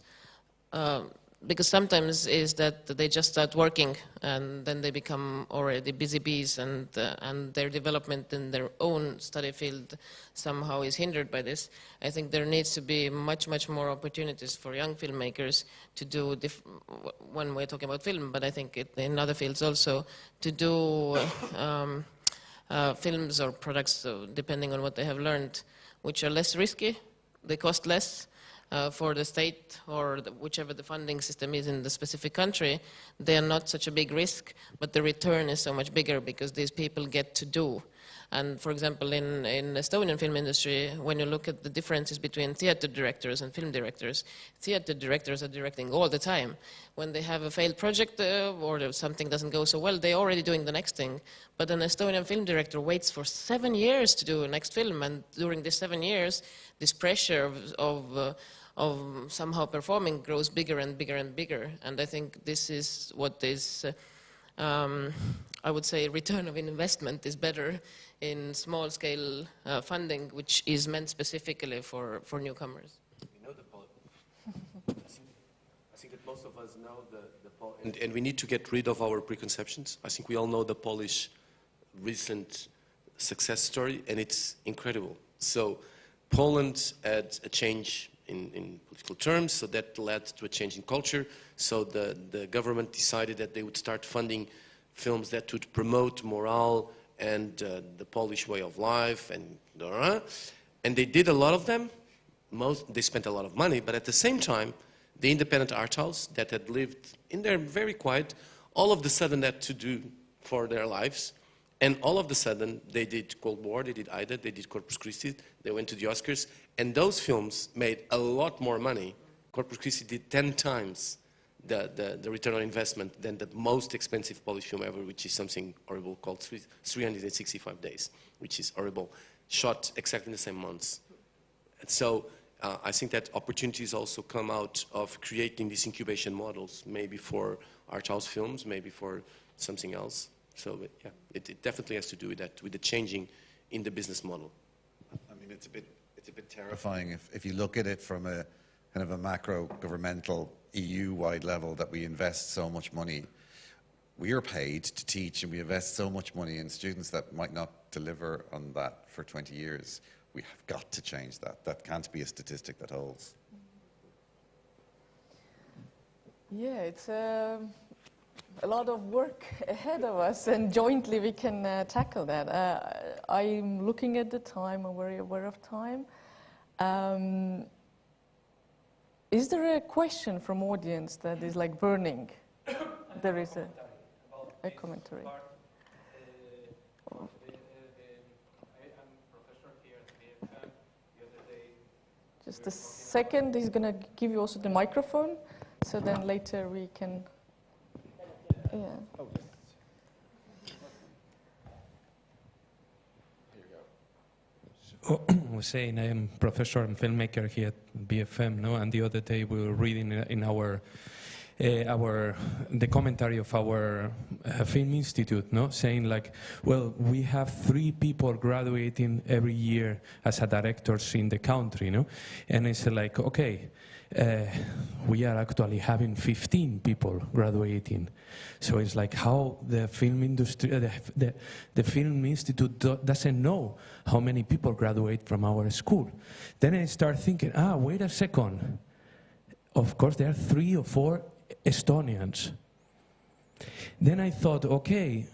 because sometimes is that they just start working and then they become already busy bees, and their development in their own study field somehow is hindered by this. I think there needs to be much more opportunities for young filmmakers to do, when we're talking about film, but I think in other fields also, to do films or products, depending on what they have learned, which are less risky, they cost less, for the state or whichever the funding system is in the specific country. They are not such a big risk, but the return is so much bigger because these people get to do. And for example, in Estonian film industry, when you look at the differences between theater directors and film directors, theater directors are directing all the time. When they have a failed project or something doesn't go so well, they're already doing the next thing. But an Estonian film director waits for 7 years to do a next film, and during these 7 years, this pressure of somehow performing grows bigger and bigger and bigger. And I think this is what is, I would say, return of investment is better in small-scale funding, which is meant specifically for newcomers. We know the I think that most of us know the and we need to get rid of our preconceptions. I think we all know the Polish recent success story, and it's incredible. So Poland had a change in political terms, so that led to a change in culture. So the government decided that they would start funding films that would promote morale and the Polish way of life, and they did a lot of them. They spent a lot of money, but at the same time, the independent art house that had lived in there very quiet, all of a sudden had to do for their lives, and all of a sudden they did Cold War, they did Aida, they did Corpus Christi, they went to the Oscars, and those films made a lot more money. Corpus Christi did 10 times the return on investment than the most expensive Polish film ever, which is something horrible called 365 Days, which is horrible, shot exactly in the same months. And so I think that opportunities also come out of creating these incubation models, maybe for art house films, maybe for something else. So yeah, it definitely has to do with that, with the changing in the business model. I mean, it's a bit terrifying if you look at it from a kind of a macro governmental EU-wide level, that we invest so much money. We are paid to teach, and we invest so much money in students that might not deliver on that for 20 years. We have got to change that. That can't be a statistic that holds. Yeah, it's a lot of work ahead of us, and jointly we can tackle that. I'm looking at the time, I'm very aware of time. Is there a question from audience that is like burning? There is a commentary. Just a second, he's going to give you also the microphone, so then later we can... Yeah. I was saying I am professor and filmmaker here at BFM, no? And the other day we were reading in our the commentary of our film institute, no? Saying like, well, we have 3 people graduating every year as a directors in the country, no? And it's like, okay, we are actually having 15 people graduating. So it's like how the film industry, the film institute doesn't know how many people graduate from our school. Then I start thinking, wait a second. Of course, there are 3 or 4 Estonians. Then I thought, okay,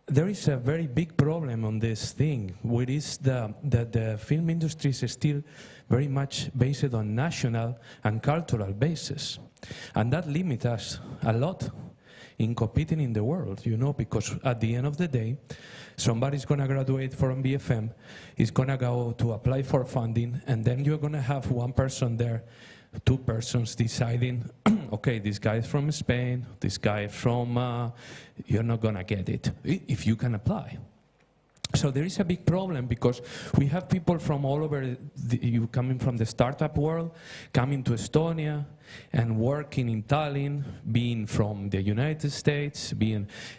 there is a very big problem on this thing, which is the film industry is still very much based on national and cultural basis. And that limits us a lot in competing in the world, you know, because at the end of the day, somebody's going to graduate from BFM, is going to go to apply for funding, and then you're going to have one person there, 2 persons deciding, okay, this guy is from Spain, this guy is from, you're not going to get it if you can apply. So there is a big problem because we have people from all over, you coming from the startup world, coming to Estonia and working in Tallinn, being from the United States,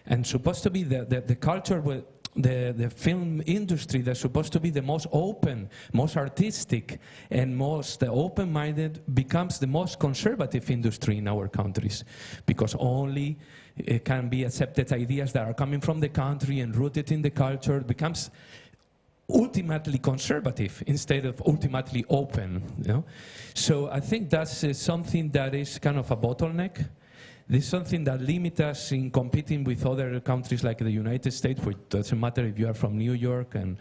and supposed to be the culture with the film industry that's supposed to be the most open, most artistic, and most open-minded becomes the most conservative industry in our countries, because only it can be accepted ideas that are coming from the country and rooted in the culture. It becomes ultimately conservative instead of ultimately open. You know? So I think that's something that is kind of a bottleneck. This is something that limits us in competing with other countries like the United States, which doesn't matter if you are from New York, and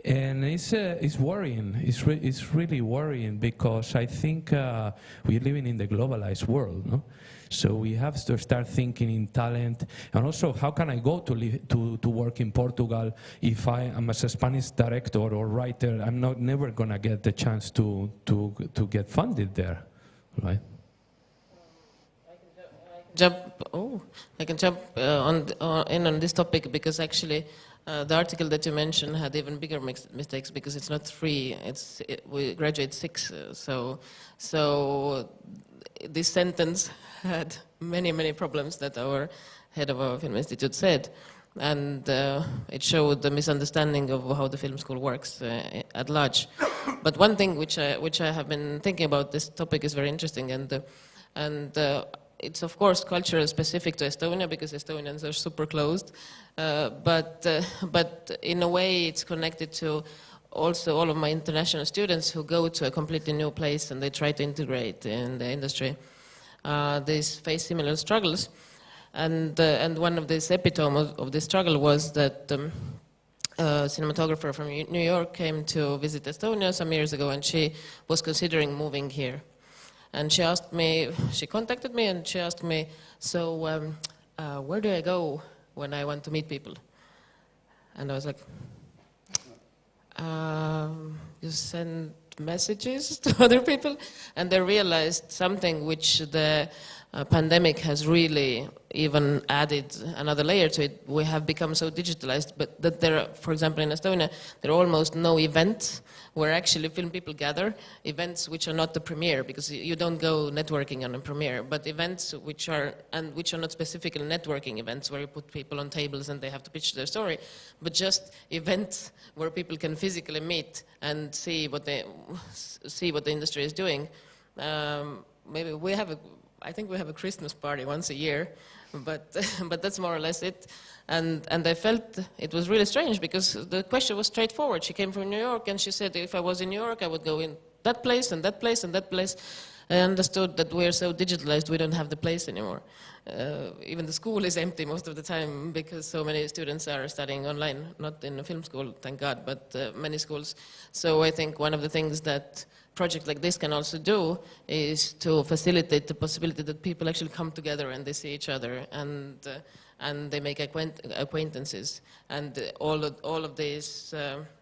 it's worrying. It's really worrying because I think we're living in the globalized world, no? So we have to start thinking in talent, and also how can I go to work in Portugal if I am as a Spanish director or writer? I'm never gonna get the chance to get funded there, right? I can jump in on this topic because actually the article that you mentioned had even bigger mistakes because it's not 3, we graduate 6. So this sentence had many problems that our head of our film institute said, and it showed the misunderstanding of how the film school works at large. But one thing which I have been thinking about, this topic is very interesting, and it's of course culturally specific to Estonia because Estonians are super closed, but in a way it's connected to also all of my international students who go to a completely new place and they try to integrate in the industry. They face similar struggles, and one of these epitome of this struggle was that a cinematographer from New York came to visit Estonia some years ago, and she was considering moving here. And she asked me, she contacted me and she asked me, so where do I go when I want to meet people? And I was like, you send messages to other people? And they realized something which the pandemic has really even added another layer to it. We have become so digitalized, but that there are, for example, in Estonia, there are almost no events where actually film people gather, events which are not the premiere, because you don't go networking on a premiere, but events which are not specifically networking events where you put people on tables and they have to pitch their story, but just events where people can physically meet and see what the industry is doing. Maybe we have I think we have a Christmas party once a year, but that's more or less it. And I felt it was really strange because the question was straightforward. She came from New York and she said if I was in New York I would go in that place and that place and that place. I understood that we're so digitalized we don't have the place anymore. Even the school is empty most of the time because so many students are studying online, not in a film school, thank God, but many schools. So I think one of the things that project like this can also do is to facilitate the possibility that people actually come together and they see each other and they make acquaintances. And all of these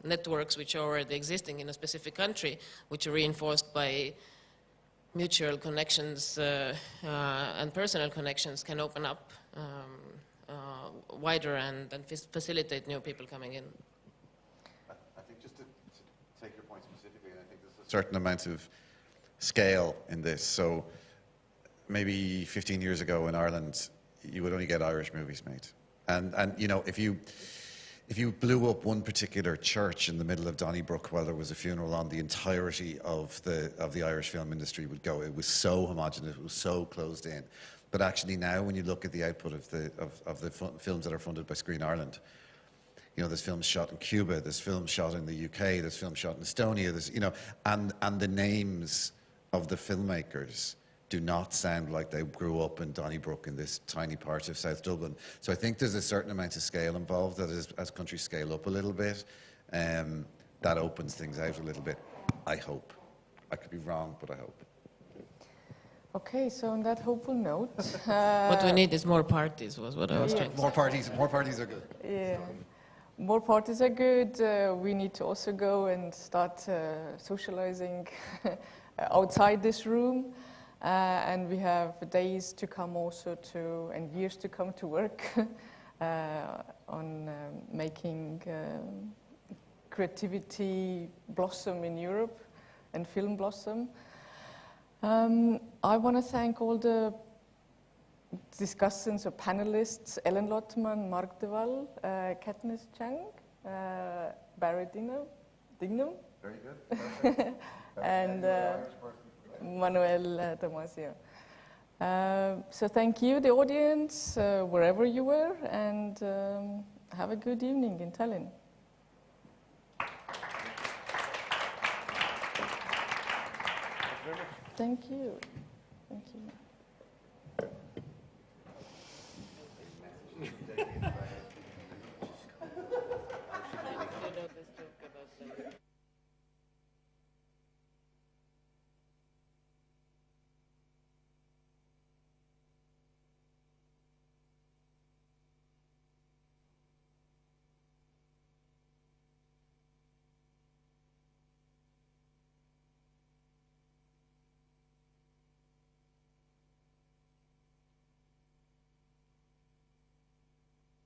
networks which are already existing in a specific country, which are reinforced by mutual connections and personal connections, can open up wider and facilitate new people coming in. I think just to take your point specifically, I think there's a certain amount of scale in this. So maybe 15 years ago in Ireland, you would only get Irish movies made. And you know, if you blew up one particular church in the middle of Donnybrook while there was a funeral on, the entirety of the Irish film industry would go. It was so homogenous, it was so closed in. But actually now, when you look at the output of the films that are funded by Screen Ireland, you know, there's films shot in Cuba, there's films shot in the UK, there's films shot in Estonia, there's, you know, and the names of the filmmakers do not sound like they grew up in Donnybrook in this tiny part of South Dublin. So I think there's a certain amount of scale involved that as countries scale up a little bit, that opens things out a little bit, I hope. I could be wrong, but I hope. Okay, so on that hopeful note... what we need is more parties, was what I was trying to say. More parties are good. Yeah, more parties are good. We need to also go and start socializing outside this room. And we have days to come also and years to come to work on making creativity blossom in Europe and film blossom. I want to thank all the discussants or panelists, Elen Lotman, Marc de Walle, Katniss Cheng, Barry Dignam. Very good. And Manuel Damásio. So thank you, the audience, wherever you were, and have a good evening in Tallinn. Thank you. Thank you.